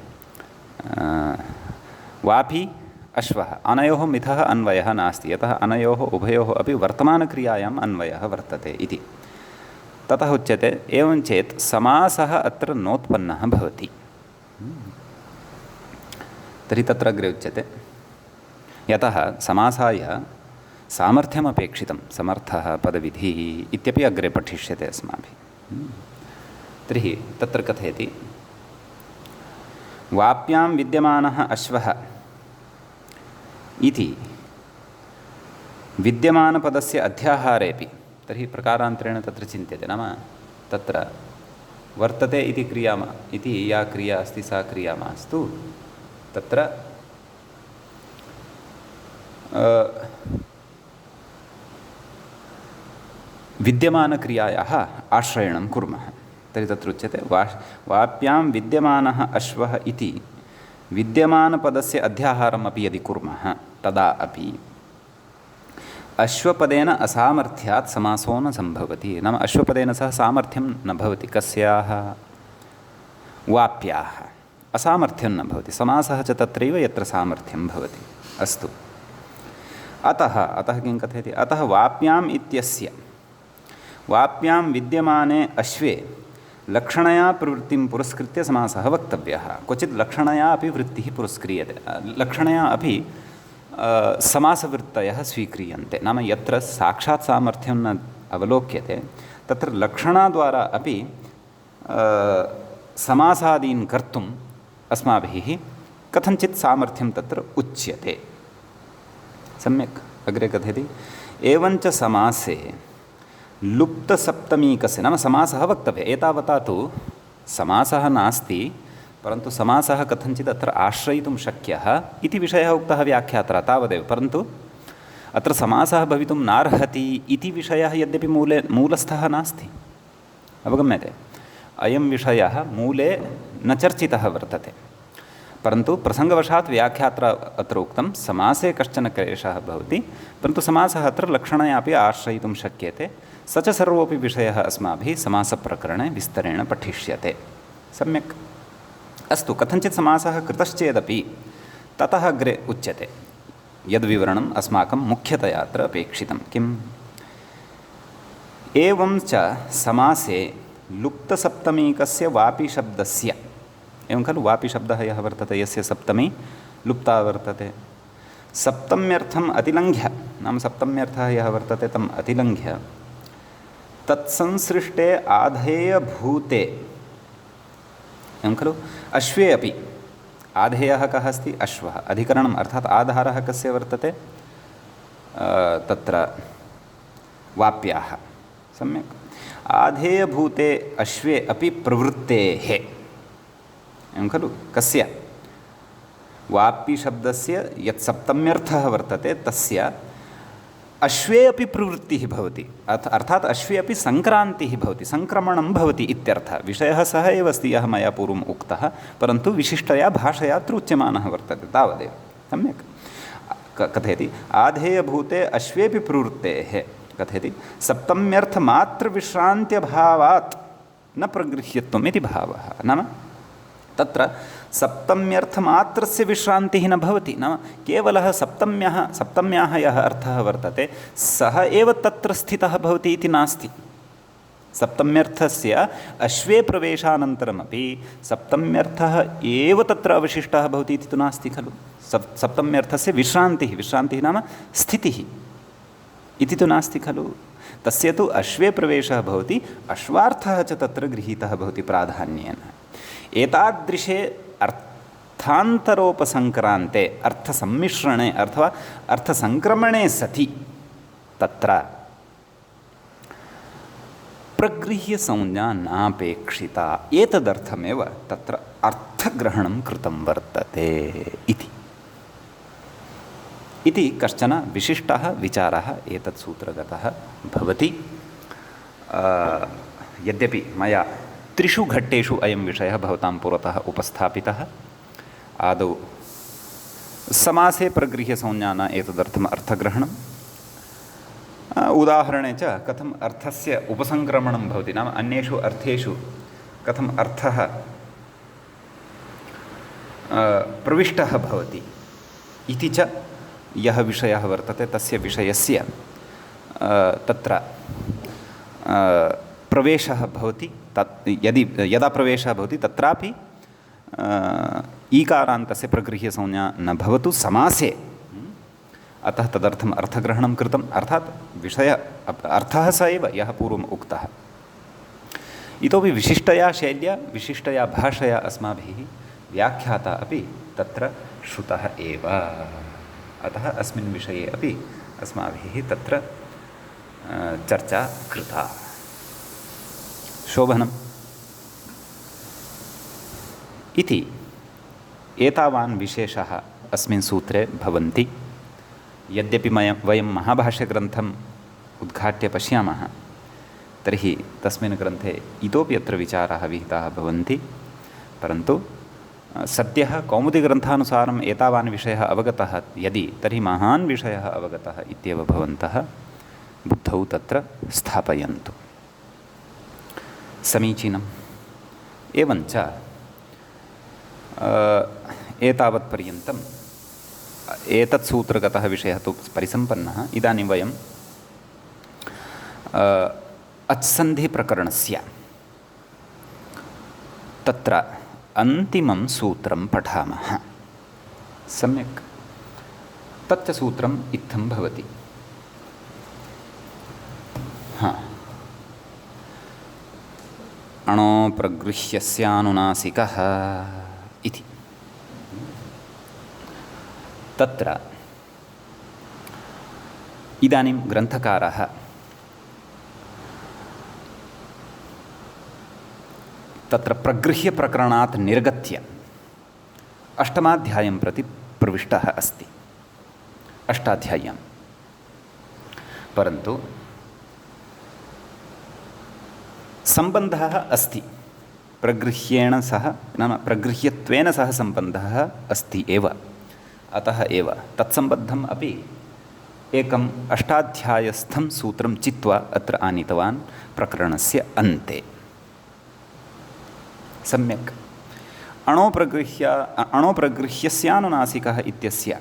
वापी अश्वः अनयोः मिथः अन्वयः नास्ति, यतः अनयोः उभयोः अपि वर्तमानक्रियायाम् अन्वयः वर्तते इति। ततः उच्यते एवं चेत् समासः अत्र नोत्पन्नः भवति। तर्हि तत्र अग्रे उच्यते यतः समासाय सामर्थ्यमपेक्षितं, समर्थः पदविधिः इत्यपि अग्रे पठिष्यते अस्माभिः। तर्हि तत्र कथयति वाप्यां विद्यमानः अश्वः इति विद्यमानपदस्य अध्याहारेऽपि, तर्हि प्रकारान्तरेण तत्र चिन्त्यते। नाम तत्र वर्तते इति इति या क्रिया अस्ति सा क्रिया मास्तु, तत्र विद्यमानक्रियायाः आश्रयणं कुर्मः। तर्हि तत्र उच्यते वाप्यां विद्यमानः अश्वः इति विद्यमानपदस्य अध्याहारम् अपि यदि कुर्मः तदा अपि अश्वपदेन असामर्थ्यात् समासो न सम्भवति। नाम अश्वपदेन सह सामर्थ्यं न भवति। कस्याः? वाप्याः असामर्थ्यं न भवति। समासः च तत्रैव यत्र सामर्थ्यं भवति। अस्तु, अतः किं कथयति? अतः वाप्याम् इत्यस्य वाप्यां विद्यमाने अश्वे लक्षणया प्रवृत्तिं पुरस्कृत्य समासः वक्तव्यः। क्वचित् लक्षणया अपि वृत्तिः पुरस्क्रियते, लक्षणया अपि समासवृत्तयः स्वीक्रियन्ते। नाम यत्र साक्षात् सामर्थ्यं न अवलोक्यते तत्र लक्षणाद्वारा अपि समासादीन् कर्तुम् अस्माभिः कथञ्चित् सामर्थ्यं तत्र उच्यते। सम्यक् अग्रे कथयति एवञ्च समासे लुप्तसप्तमीकस्य, नाम समासः वक्तव्यः। एतावता तु समासः नास्ति, परन्तु समासः कथञ्चित् अत्र आश्रयितुं शक्यः इति विषयः उक्तः व्याख्यात्रा, तावदेव। परन्तु अत्र समासः भवितुं नार्हति इति विषयः यद्यपि मूलस्थः नास्ति, अवगम्यते। अयं विषयः मूले न चर्चितः वर्तते, परन्तु प्रसङ्गवशात् व्याख्यात्रा अत्र उक्तं समासे कश्चन क्लेशः भवति, परन्तु समासः अत्र लक्षणया अपि आश्रयितुं शक्यते। स च सर्वोऽपि विषयः अस्माभिः समासप्रकरणे विस्तरेण पठिष्यते। सम्यक्। अस्तु, कथञ्चित् समासः कृतश्चेदपि ततः अग्रे उच्यते यद्विवरणम् अस्माकं मुख्यतया अत्र अपेक्षितं। किम्? एवं च समासे लुप्तसप्तमीकस्य वापि शब्दस्य, एवं खलु वापि शब्दः यः वर्तते यस्य सप्तमी लुप्ता वर्तते, सप्तम्यर्थम् अतिलङ्घ्य, नाम सप्तम्यर्थः यः वर्तते तम् अतिलङ्घ्य तत्संसृष्टे आधेयभूते, एवं खलु अश्वे अपि आधेयः कः अस्ति? अश्वः। अधिकरणम् अर्थात् आधारः कस्य वर्तते? तत्र वाप्याः। सम्यक्। आधेयभूते अश्वे अपि प्रवृत्तेः, एवं खलु कस्य? वाप्यशब्दस्य यत् सप्तम्यर्थः वर्तते तस्य अश्वे अपि प्रवृत्तिः भवति, अर्थात् अश्वे अपि सङ्क्रान्तिः भवति, सङ्क्रमणं भवति इत्यर्थः। विषयः सः एव अस्ति यः मया पूर्वम् उक्तः, परन्तु विशिष्टया भाषया अत्र उच्यमानः वर्तते, तावदेव। सम्यक्। कथयति आधेयभूते अश्वेपि प्रवृत्तेः, कथयति सप्तम्यर्थमात्रविश्रान्त्यभावात् न प्रगृह्यत्वम् इति भावः। नाम तत्र सप्तम्यर्थमात्रस्य विश्रान्तिः न भवति। नाम केवलः सप्तम्याः यः अर्थः वर्तते सः एव तत्र स्थितः भवति इति नास्ति। सप्तम्यर्थस्य अश्वे प्रवेशानन्तरमपि सप्तम्यर्थः एव तत्र अवशिष्टः भवति इति तु नास्ति खलु। सप्तम्यर्थस्य विश्रान्तिः नाम स्थितिः इति तु नास्ति खलु। तस्य तु अश्वे प्रवेशः भवति, अश्वार्थः च तत्र गृहीतः भवति प्राधान्येन। एतादृशे अर्थान्तरोपसङ्क्रान्ते, अर्थसम्मिश्रणे अथवा अर्थसङ्क्रमणे सति तत्र प्रगृह्यसंज्ञा नापेक्षिता, एतदर्थमेव तत्र अर्थग्रहणं कृतं वर्तते इति कश्चन विशिष्टः विचारः एतत् सूत्रगतः भवति। यद्यपि मया 3 घट्टेषु अयं विषयः भवतां पुरतः उपस्थापितः। आदौ समासे प्रगृह्यसंज्ञा न एतदर्थम् अर्थग्रहणम् उदाहरणे च कथम् अर्थस्य उपसङ्क्रमणं भवति नाम अन्येषु अर्थेषु कथम् अर्थः प्रविष्टः भवति इति च यः विषयः वर्तते तस्य विषयस्य तत्र प्रवेशः भवति यदा प्रवेशः भवति तत्रापि ईकारान्तस्य प्रगृह्यसंज्ञा न भवतु समासे अतः तदर्थम् अर्थग्रहणं कृतम् अर्थात् अर्थः स एव यः पूर्वम् उक्तः इतोपि विशिष्टया शैल्या विशिष्टया भाषया अस्माभिः व्याख्याता अपि तत्र श्रुतः एव अतः अस्मिन् विषये अपि अस्माभिः तत्र चर्चा कृता शोभनम् इति एतावान् विशेषः अस्मिन् सूत्रे भवन्ति यद्यपि वयं महाभाष्यग्रन्थम् उद्घाट्य पश्यामः तर्हि तस्मिन् ग्रन्थे इतोपि अत्र विचाराः विहिताः भवन्ति परन्तु सद्यः कौमुदीग्रन्थानुसारम् एतावान् विषयः अवगतः यदि तर्हि महान् विषयः अवगतः इत्येव भवन्तः बुद्धौ तत्र स्थापयन्तु समीचीनम् एवञ्च एतावत्पर्यन्तम् एतत् सूत्रगतः विषयः तु परिसम्पन्नः इदानीं वयं अच्सन्धिप्रकरणस्य तत्र अन्तिमं सूत्रं पठामः सम्यक् तच्च सूत्रम् इत्थं भवति अणो प्रगृह्यस्यानुनासिकः इति तत्र इदानीं ग्रन्थकारः तत्र प्रगृह्यप्रकरणात् निर्गत्य अष्टमाध्यायं प्रति प्रविष्टः अस्ति अष्टाध्याय्यां परन्तु सम्बन्धः अस्ति प्रगृह्येण सह नाम प्रगृह्यत्वेन सह सम्बन्धः अस्ति एव अतः एव तत्सम्बद्धम् अपि एकम् अष्टाध्यायस्थं सूत्रं चित्वा अत्र आनीतवान् प्रकरणस्य अन्ते सम्यक् अणोप्रगृह्यस्यानुनासिकः इत्यस्य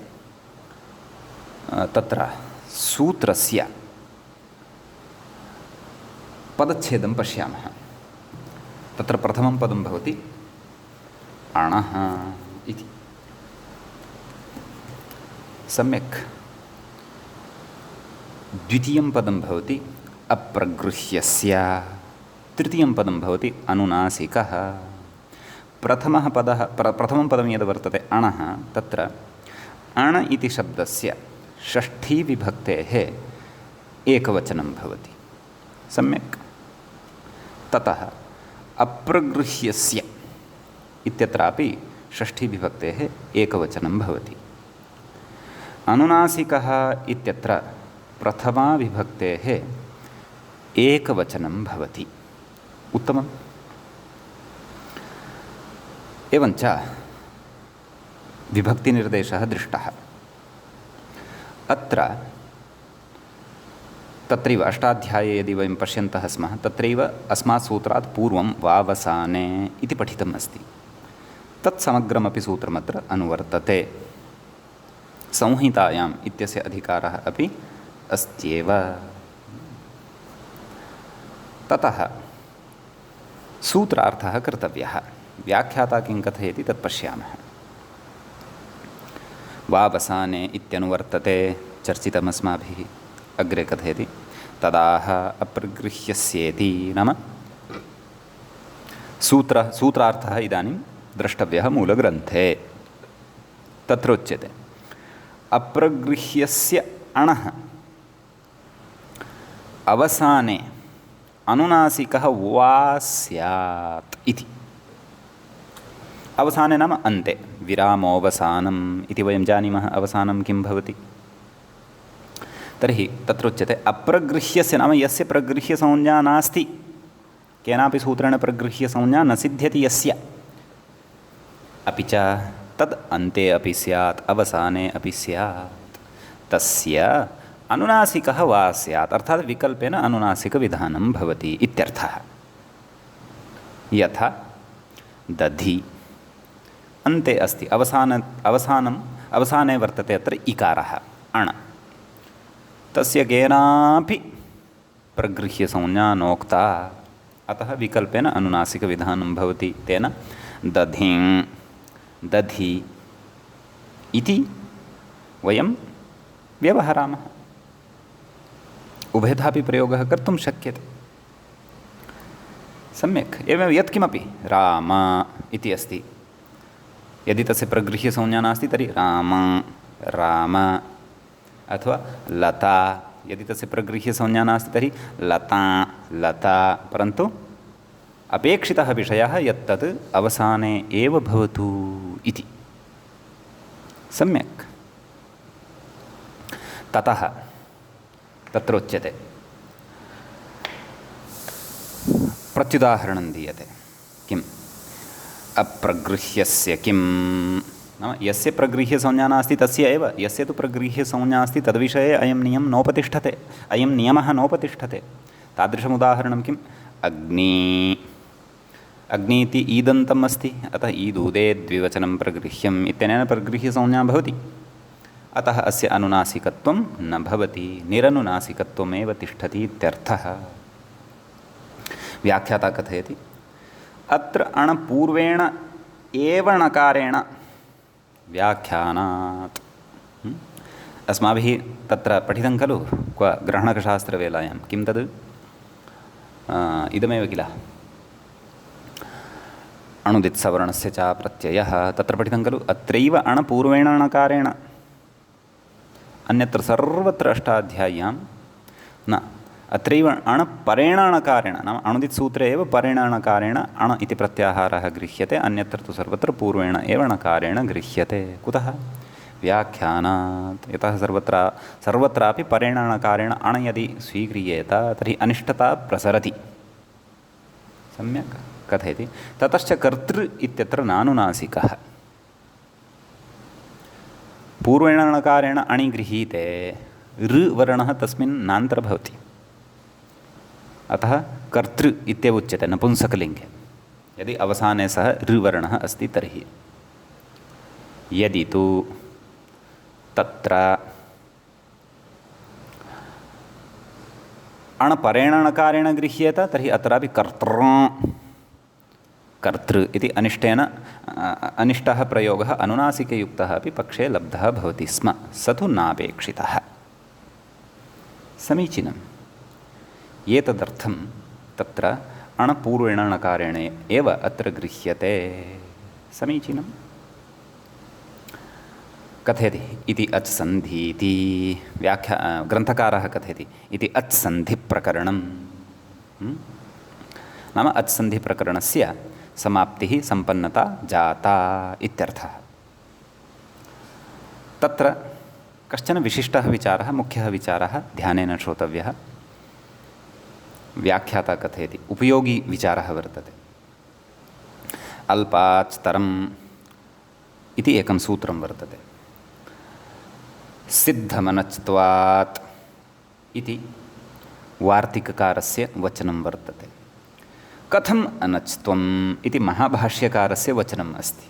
तत्र सूत्रस्य पदच्छेदं पश्यामः तत्र प्रथमं पदं भवति अणः इति सम्यक् द्वितीयं पदं भवति अप्रगृह्यस्य तृतीयं पदं भवति अनुनासिकः प्रथमं पदं यद् वर्तते अणः तत्र अण इति शब्दस्य षष्ठीविभक्तेः एकवचनं भवति सम्यक् ततः अप्रगृह्यस्य इत्यत्रापि षष्ठीविभक्तेः एकवचनं भवति अनुनासिकः इत्यत्र प्रथमाविभक्तेः एकवचनं भवति उत्तमम् एवञ्च विभक्तिनिर्देशः दृष्टः अत्र तत्रैव अष्टाध्याये यदि वयं पश्यन्तः स्मः तत्रैव अस्मात् सूत्रात् पूर्वं वावसाने इति पठितम् अस्ति तत् समग्रमपि सूत्रमत्र अनुवर्तते संहितायाम् इत्यस्य अधिकारः अपि अस्त्येव ततः सूत्रार्थः कर्तव्यः व्याख्याता किं कथयति तत् पश्यामः वावसाने इत्यनुवर्तते चर्चितमस्माभिः अग्रे कथयति तदाह अप्रगृह्यस्येति नाम सूत्रार्थः इदानीं द्रष्टव्यः मूलग्रन्थे तत्र उच्यते अप्रगृह्यस्य अणः अवसाने अनुनासिकः वा स्यात् इति अवसाने नाम अन्ते विरामोऽवसानम् इति वयं जानीमः अवसानं किं भवति तर्हि तत्र उच्यते अप्रगृह्यस्य नाम यस्य प्रगृह्यसंज्ञा नास्ति केनापि सूत्रेण प्रगृह्यसंज्ञा न सिद्ध्यति यस्य अपि च तद् अन्ते अपि स्यात् अवसाने अपि स्यात् तस्य अनुनासिकः वा स्यात् अर्थात् विकल्पेन अनुनासिकविधानं भवति इत्यर्थः। यथा दधि अन्ते अस्ति अवसाने वर्तते अत्र इकारः अण तस्य केनापि प्रगृह्यसंज्ञा नोक्ता अतः विकल्पेन अनुनासिकविधानं भवति। तेन दधिं दधि इति वयं व्यवहरामः। उभयथापि प्रयोगः कर्तुं शक्यते। सम्यक् एवं यत्किमपि राम इति अस्ति यदि तस्य प्रगृह्यसंज्ञा नास्ति तर्हि राम राम अथवा लता यदि तस्य प्रगृह्यसंज्ञा नास्ति तर्हि लता लता परन्तु अपेक्षितः विषयः यत्तत् अवसाने एव भवतु इति। सम्यक् ततः तत्र उच्यते प्रत्युदाहरणं दीयते। किम् अप्रगृह्यस्य किं नाम यस्य प्रगृह्यसंज्ञा नास्ति तस्य एव यस्य तु प्रगृह्यसंज्ञा अस्ति तद्विषये अयं नियमः नोपतिष्ठते। तादृशमुदाहरणं किम् अग्नि अग्नि इति ईदन्तम् अस्ति अतः ईदूदे द्विवचनं प्रगृह्यम् इत्यनेन प्रगृह्यसंज्ञा भवति। अतः अस्य अनुनासिकत्वं न भवति निरनुनासिकत्वमेव तिष्ठति इत्यर्थः। व्याख्याता कथयति अत्र अणपूर्वेण एव णकारेण व्याख्यानात् अस्माभिः तत्र पठितं खलु क्व ग्रहणकशास्त्रवेलायां किं तद् इदमेव किल अणुदित्सवर्णस्य च प्रत्ययः तत्र पठितं खलु अत्रैव अणपूर्वेण णकारेण अन्यत्र सर्वत्र अष्टाध्याय्यां न अत्रैव अणपरेण णकारेण नाम अणुदित्सूत्रे एव परेण णकारेण अण इति प्रत्याहारः गृह्यते अन्यत्र तु सर्वत्र पूर्वेण एव णकारेण गृह्यते। कुतः व्याख्यानात् यतः सर्वत्रापि परेण णकारेण अण यदि स्वीक्रियेत तर्हि अनिष्टता प्रसरति। सम्यक् कथयति ततश्च कर्तृ इत्यत्र नानुनासिकः पूर्वेण णकारेण अणि गृहीते ऋ वर्णः तस्मिन् नान्तर्भवति अतः कर्तृ इत्येव उच्यते नपुंसकलिङ्गे यदि अवसाने सह ऋवर्णः अस्ति तर्हि। यदि तु तत्र अणपरेण णकारेण गृह्येत तर्हि अत्रापि कर्तृ इति अनिष्टः प्रयोगः अनुनासिकयुक्तः अपि पक्षे लब्धः भवति स्म स तु नापेक्षितः। समीचीनम् एतदर्थं तत्र अणपूर्वेण णकारेण एव अत्र गृह्यते। समीचीनं कथयति इति अच्सन्धीति ग्रन्थकारः कथयति इति अच्सन्धिप्रकरणं नाम अच्सन्धिप्रकरणस्य समाप्तिः सम्पन्नता जाता इत्यर्थः। तत्र कश्चन विशिष्टः विचारः मुख्यः विचारः ध्यानेन श्रोतव्यः। व्याख्याता कथयति उपयोगी विचारः वर्तते। अल्पाच्तरम् इति एकं सूत्रं वर्तते। सिद्धमनच्त्वात् इति वार्तिककारस्य वचनं वर्तते। कथम् अनच्त्वम् इति महाभाष्यकारस्य वचनम् अस्ति।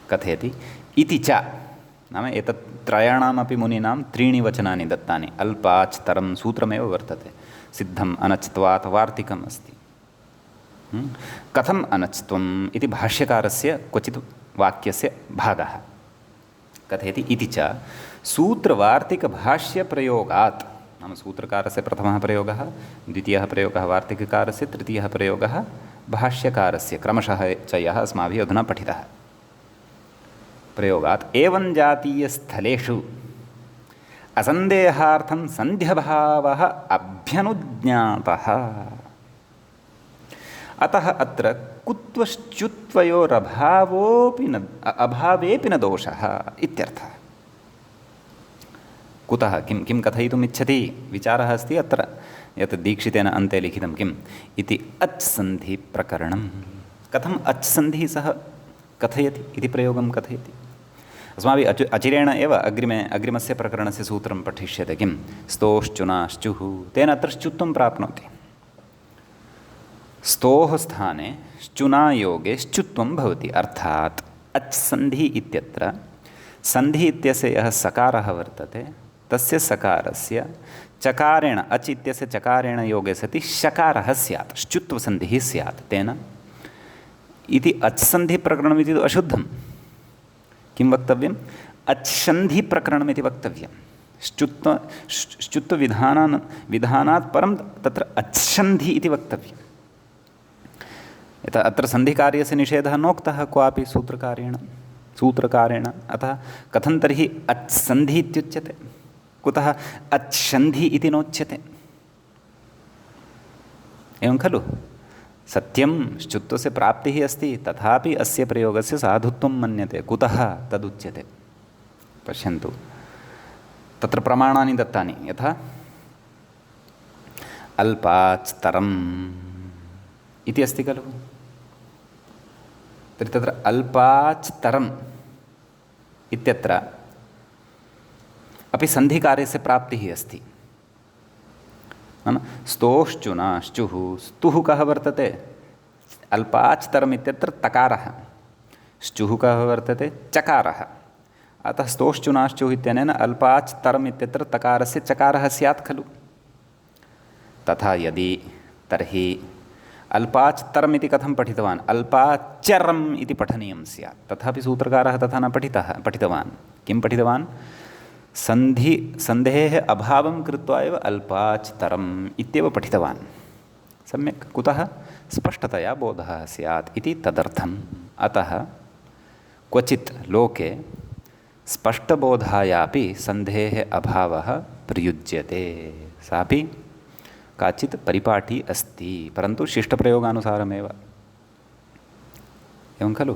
कथयति इति च नाम एतत् त्रयाणामपि मुनीनां त्रीणि वचनानि दत्तानि। अल्पाच्तरं सूत्रमेव वर्तते। सिद्धम् अनच्त्वात् वार्तिकम् अस्ति। कथम् अनच्त्वम् इति भाष्यकारस्य क्वचित् वाक्यस्य भागः। कथयति इति च सूत्रवार्तिकभाष्यप्रयोगात् नाम सूत्रकारस्य प्रथमः प्रयोगः द्वितीयः प्रयोगः वार्तिककारस्य तृतीयः प्रयोगः भाष्यकारस्य क्रमशः च यः अस्माभिः अधुना पठितः प्रयोगात् एवं जातीयस्थलेषु असन्देहार्थं सन्ध्यभावः अभ्यनुज्ञातः। अतः अत्र अभावेपि न दोषः इत्यर्थः। कुतः किं कथयितुम् इच्छति विचारः अस्ति अत्र यत् दीक्षितेन अन्ते लिखितं किम् इति अच्सन्धिप्रकरणं। कथम् अच्सन्धिः सः कथयति इति प्रयोगं कथयति। अस्माभिः अचिरेण एव अग्रिमस्य प्रकरणस्य सूत्रं पठिष्यते। किं स्तोश्चुनाश्चुः, तेन अत्र श्चुत्वं प्राप्नोति। स्तोः स्थाने श्चुनायोगे श्चुत्वं भवति। अर्थात् अच् सन्धि इत्यत्र सन्धि इत्यस्य यः सकारः वर्तते तस्य सकारस्य चकारेण अच् इत्यस्य चकारेण योगे सति शकारः स्यात्, श्चुत्वसन्धिः स्यात्। तेन इति अच्सन्धिप्रकरणमिति तु अशुद्धं। किं वक्तव्यम्? अच्सन्धिप्रकरणमिति वक्तव्यं। विधानात् परं तत्र अच्सन्धि इति वक्तव्यम्। यथा अत्र सन्धिकार्यस्य निषेधः नोक्तः क्वापि सूत्रकारेण। अतः कथं तर्हि अच्सन्धि इत्युच्यते? कुतः अच्सन्धि इति नोच्यते? एवं खलु? सत्यं श्चुत्वस्य प्राप्तिः अस्ति, तथापि अस्य प्रयोगस्य साधुत्वं मन्यते। कुतः तदुच्यते? पश्यन्तु, तत्र प्रमाणानि दत्तानि। यथा अल्पाच्तरम् इति अस्ति खलु? तर्हि तत्र अल्पाच्तरम् इत्यत्र अपि सन्धिकार्यस्य प्राप्तिः अस्ति। नाम स्तोश्चुनाश्चुः, स्तुः कः वर्तते? अल्पाच्तरम् इत्यत्र तकारः, श्चुः कः वर्तते? चकारः। अतः स्तोश्चुनाश्चुः इत्यनेन अल्पाच्तरम् इत्यत्र तकारस्य चकारः स्यात् खलु? तथा यदि तर्हि अल्पाच्तरम् इति कथं पठितवान्? अल्पाच्चरम् इति पठनीयं स्यात्। तथापि सूत्रकारः तथा न पठितवान्। किं पठितवान्? सन्धेः अभावं कृत्वा एव अल्पाच्तरम् इत्येव पठितवान्। सम्यक्। कुतः? स्पष्टतया बोधः स्यात् इति तदर्थम्। अतः क्वचित् लोके स्पष्टबोधायापि सन्धेः अभावः प्रयुज्यते। सापि काचित् परिपाठी अस्ति, परन्तु शिष्टप्रयोगानुसारमेव। एवं खलु?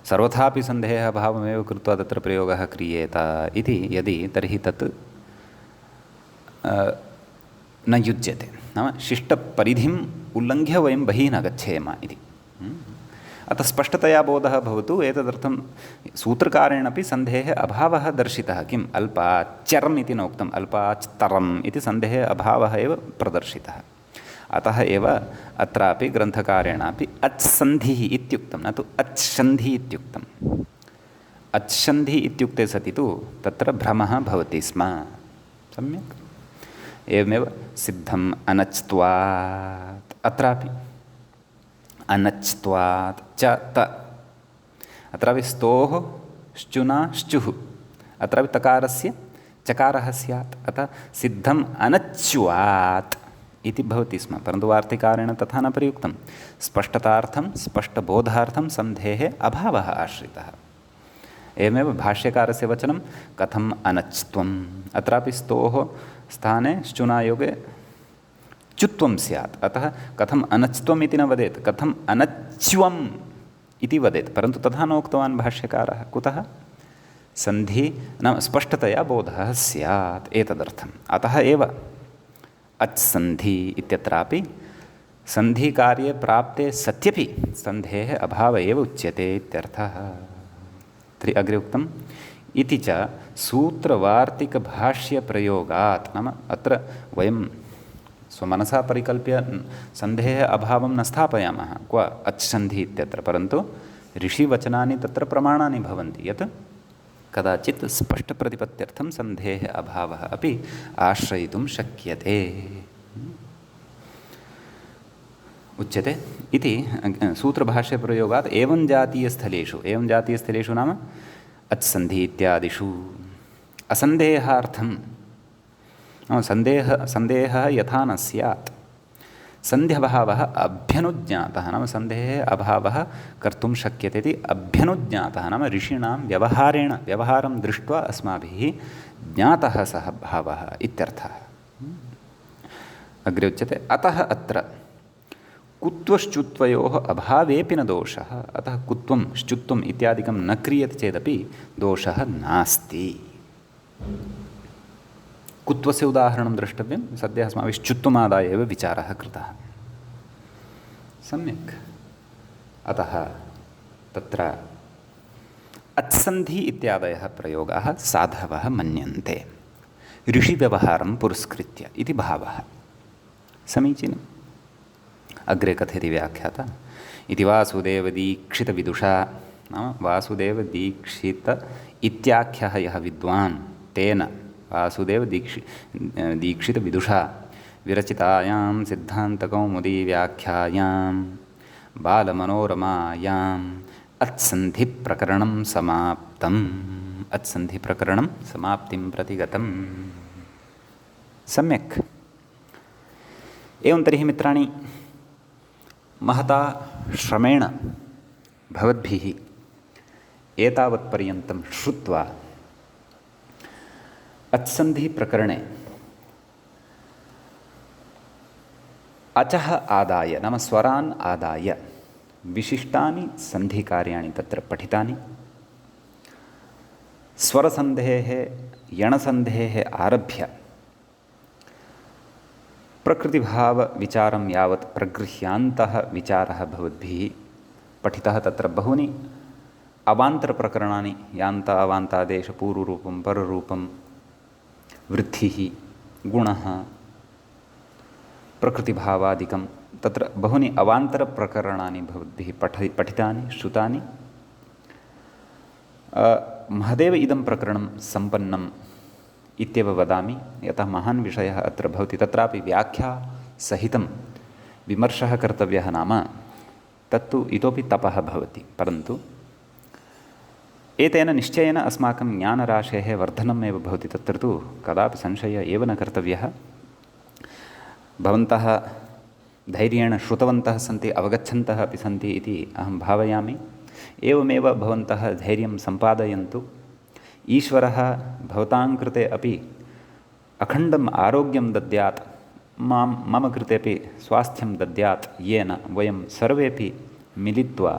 सर्वथापि सन्धेः अभावमेव कृत्वा तत्र प्रयोगः क्रियेत इति यदि, तर्हि तत् न युज्यते। नाम शिष्टपरिधिम् उल्लङ्घ्य वयं बहिः न गच्छेम इति। अतः स्पष्टतया बोधः भवतु। एतदर्थं सूत्रकारेणापि सन्धेः अभावः दर्शितः। किम्? अल्पाच्चरम् इति नोक्तम्, अल्पाच्तरम् इति सन्धेः अभावः एव प्रदर्शितः। अतः एव अत्रापि ग्रन्थकारेणापि अच्सन्धिः इत्युक्तं, न तु अच्सन्धिः इत्युक्तम्। अच्सन्धिः इत्युक्ते सति तु तत्र भ्रमः भवति स्म। सम्यक्। एवमेव सिद्धम् अनच्त्वात्, अत्रापि अनच्त्वात् च त, अत्रापि स्तोः श्चुना श्चुः, अत्रापि तकारस्य चकारः स्यात्। अतः सिद्धम् अनच्युवात् इति भवति स्म। परन्तु वार्तिकारेण तथा न प्रयुक्तं। स्पष्टतार्थं स्पष्टबोधार्थं सन्धेः अभावः आश्रितः। एवमेव भाष्यकारस्य वचनं कथम् अनच्त्वम्, अत्रापि स्तोः स्थाने श्चुनायोगे च्युत्वं स्यात्। अतः कथम् अनच्त्वम् इति न वदेत्, कथम् अनच्युवम् इति वदेत्। परन्तु तथा न उक्तवान् भाष्यकारः। कुतः? सन्धि नाम स्पष्टतया बोधः स्यात् एतदर्थम्। अतः एव अच्सन्धि इत्यत्रापि सन्धिकार्ये प्राप्ते सत्यपि सन्धेः अभाव एव उच्यते इत्यर्थः। तर्हि अग्रे उक्तम् इति च सूत्रवार्तिकभाष्यप्रयोगात्, नाम अत्र वयं स्वमनसा परिकल्प्य सन्धेः अभावं न स्थापयामः क्व अच्सन्धि इत्यत्र, परन्तु ऋषिवचनानि तत्र प्रमाणानि भवन्ति यत् कदाचित् स्पष्टप्रतिपत्त्यर्थं सन्धेः अभावः अपि आश्रयितुं शक्यते उच्यते इति सूत्रभाष्यप्रयोगात्। एवं जातीयस्थलेषु नाम अच्सन्धि इत्यादिषु असन्देहार्थं नाम सन्देहः यथा न स्यात्, सन्ध्यभावः अभ्यनुज्ञातः, नाम सन्देहे अभावः कर्तुं शक्यते इति अभ्यनुज्ञातः, नाम ऋषीणां व्यवहारं दृष्ट्वा अस्माभिः ज्ञातः सः भावः इत्यर्थः। अग्रे उच्यते अतः अत्र कुत्वश्चुत्वयोः अभावेपि न दोषः। अतः कुत्वं श्चुत्वम् इत्यादिकं न क्रियते चेदपि दोषः नास्ति। कुत्वस्य उदाहरणं द्रष्टव्यं। सद्यः अस्माभिः श्चुत्वमादाय एव विचारः कृतः। सम्यक्। अतः तत्र अत्सन्धि इत्यादयः प्रयोगाः साधवः मन्यन्ते ऋषिव्यवहारं पुरस्कृत्य इति भावः। समीचीनम्। अग्रे कथयति व्याख्याता इति वासुदेवदीक्षितविदुषा नाम वासुदेवदीक्षित इत्याख्यः यः विद्वान् तेन दीक्षितविदुषा विरचितायां सिद्धान्तकौमुदी व्याख्यायां बालमनोरमायाम् अत्सन्धिप्रकरणं समाप्तम्। अत्सन्धिप्रकरणं समाप्तिं प्रति गतम्। सम्यक्। एवं तर्हि मित्राणि, महता श्रमेण भवद्भिः एतावत्पर्यन्तं श्रुत्वा अत्सन्धिप्रकरणे अचः आदाय नाम स्वरान् आदाय विशिष्टानि सन्धिकार्याणि तत्र पठितानि। स्वरसन्धेः यणसन्धेः आरभ्य प्रकृतिभावविचारं यावत् प्रगृह्यान्तः विचारः भवद्भिः पठितः। तत्र बहूनि अवान्तरप्रकरणानि यान्त अवान्तादेश पूर्वरूपं पररूपं वृद्धिः गुणः प्रकृतिभावादिकं तत्र बहूनि अवान्तरप्रकरणानि भवद्भिः पठितानि श्रुतानि। महदेव इदं प्रकरणं सम्पन्नम् इत्येव वदामि, यतः महान् विषयः अत्र भवति। तत्रापि व्याख्यासहितं विमर्शः कर्तव्यः नाम तत्तु इतोपि तपः भवति। परन्तु एतेन निश्चयेन अस्माकं ज्ञानराशेः वर्धनम् एव भवति। तत्र तु कदापि संशयः एव न कर्तव्यः। भवन्तः धैर्येण श्रुतवन्तः सन्ति, अवगच्छन्तः अपि सन्ति इति अहं भावयामि। एवमेव भवन्तः धैर्यं सम्पादयन्तु। ईश्वरः भवतां कृते अपि अखण्डम् आरोग्यं दद्यात्, मम कृते अपि स्वास्थ्यं दद्यात्, येन वयं सर्वेपि मिलित्वा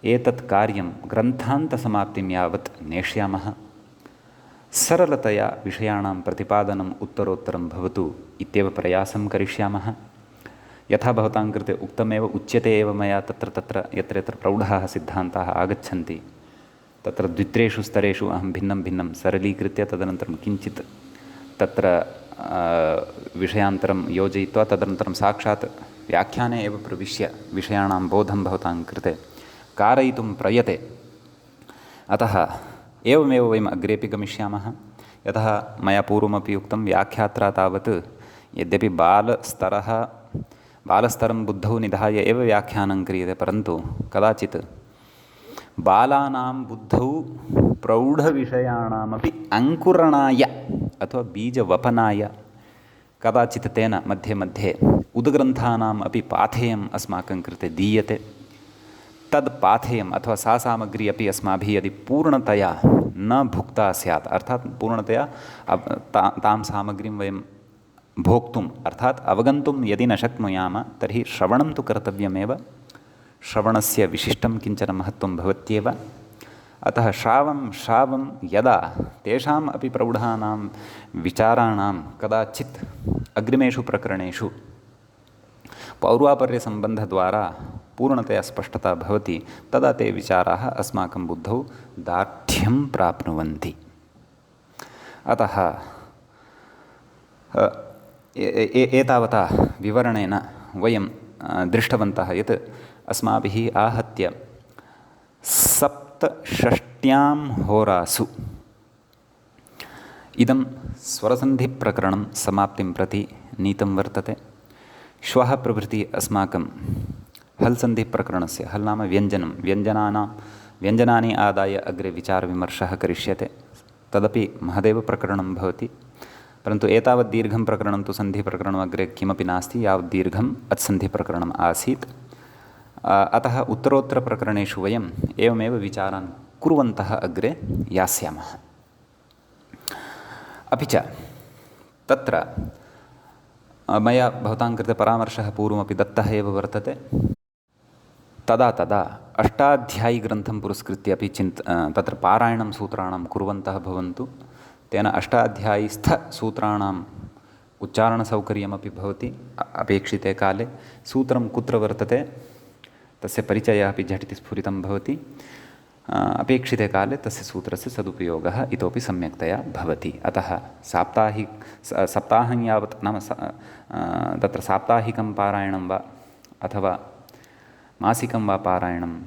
एतत् कार्यं ग्रन्थान्तसमाप्तिं यावत् नेष्यामः। सरलतया विषयाणां प्रतिपादनम् उत्तरोत्तरं भवतु इत्येव प्रयासं करिष्यामः। यथा भवतां कृते उक्तमेव उच्यते एव मया, तत्र यत्र यत्र प्रौढाः सिद्धान्ताः आगच्छन्ति तत्र द्वित्रेषु स्तरेषु अहं भिन्नं सरलीकृत्य तदनन्तरं किञ्चित् तत्र विषयान्तरं योजयित्वा तदनन्तरं साक्षात् व्याख्याने एव प्रविश्य विषयाणां बोधं भवतां कृते कारयितुं प्रयते। अतः एवमेव वयम् अग्रेपि गमिष्यामः। यतः मया पूर्वमपि उक्तं, व्याख्यात्रा तावत् यद्यपि बालस्तरं बुद्धौ निधाय एव व्याख्यानं क्रियते, परन्तु कदाचित् बालानां बुद्धौ प्रौढविषयाणामपि अङ्कुरणाय अथवा बीजवपनाय कदाचित् तेन मध्ये मध्ये उद्ग्रन्थानाम् अपि पाथेयम् अस्माकं कृते दीयते। तद् पाथेयम् अथवा सा सामग्री अपि अस्माभिः यदि पूर्णतया न भुक्ता स्यात्, अर्थात् पूर्णतया तां सामग्रीं वयं भोक्तुम् अर्थात् अवगन्तुं यदि न शक्नुयाम तर्हि श्रवणं तु कर्तव्यमेव। श्रवणस्य विशिष्टं किञ्चन महत्त्वं भवत्येव। अतः श्रावं यदा तेषाम् अपि प्रौढानां विचाराणां कदाचित् अग्रिमेषु प्रकरणेषु पौर्वापर्यसम्बन्धद्वारा पूर्णतया स्पष्टता भवति, तदा ते विचाराः अस्माकं बुद्धौ दार्ढ्यं प्राप्नुवन्ति। अतः एतावता विवरणेन वयं दृष्टवन्तः यत् अस्माभिः आहत्य 67 होरासु इदं स्वरसन्धिप्रकरणं समाप्तिं प्रति नीतं वर्तते। श्वः प्रभृति अस्माकं हल् सन्धिप्रकरणस्य, हल् नाम व्यञ्जनं, व्यञ्जनानि आदाय अग्रे विचारविमर्शः करिष्यते। तदपि महदेव प्रकरणं भवति, परन्तु एतावत् दीर्घं प्रकरणं तु सन्धिप्रकरणम् अग्रे किमपि नास्ति यावत् दीर्घम् अत्सन्धिप्रकरणम् आसीत्। अतः उत्तरोत्तरप्रकरणेषु वयम् एवमेव विचारान् कुर्वन्तः अग्रे यास्यामः। अपि च तत्र मया भवतां कृते परामर्शः पूर्वमपि दत्तः एव वर्तते। तदा अष्टाध्यायीग्रन्थं पुरस्कृत्य अपि तत्र पारायणं सूत्राणां कुर्वन्तः भवन्तु। तेन अष्टाध्यायीस्थसूत्राणाम् उच्चारणसौकर्यमपि भवति अपेक्षिते काले। सूत्रं कुत्र वर्तते तस्य परिचयः अपि झटिति स्फुरितं भवति। अपेक्षिते काले तस्य सूत्रस्य सदुपयोगः इतोपि सम्यक्तया भवति। अतः सप्ताहं यावत् नाम तत्र साप्ताहिकं पारायणं वा अथवा मासिकं वा पारायणम्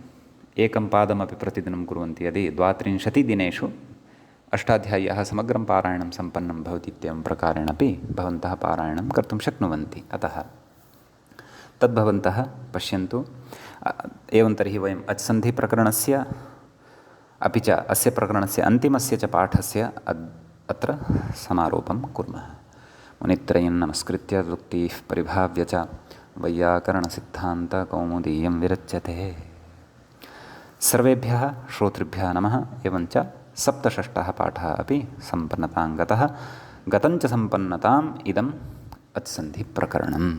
एकं पादमपि प्रतिदिनं कुर्वन्ति यदि 32 दिनेषु अष्टाध्याय्याः समग्रं पारायणं सम्पन्नं भवति इत्येवं प्रकारेणापि भवन्तः पारायणं कर्तुं शक्नुवन्ति। अतः तद्भवन्तः पश्यन्तु। एवं तर्हि वयम् अच्सन्धिप्रकरणस्य अपि च अस्य प्रकरणस्य अन्तिमस्य च पाठस्य अत्र समारोपं कुर्मः। मुनित्रयं नमस्कृत्य सूक्तिः परिभाव्य च वैयाकरणसिद्धान्तकौमुदीयं विरच्यते। सर्वेभ्यः श्रोतृभ्यः नमः। एवञ्च सप्तषष्ठः पाठः अपि सम्पन्नतां गतः। गतं च सम्पन्नताम् इदम् अच्सन्धिप्रकरणम्।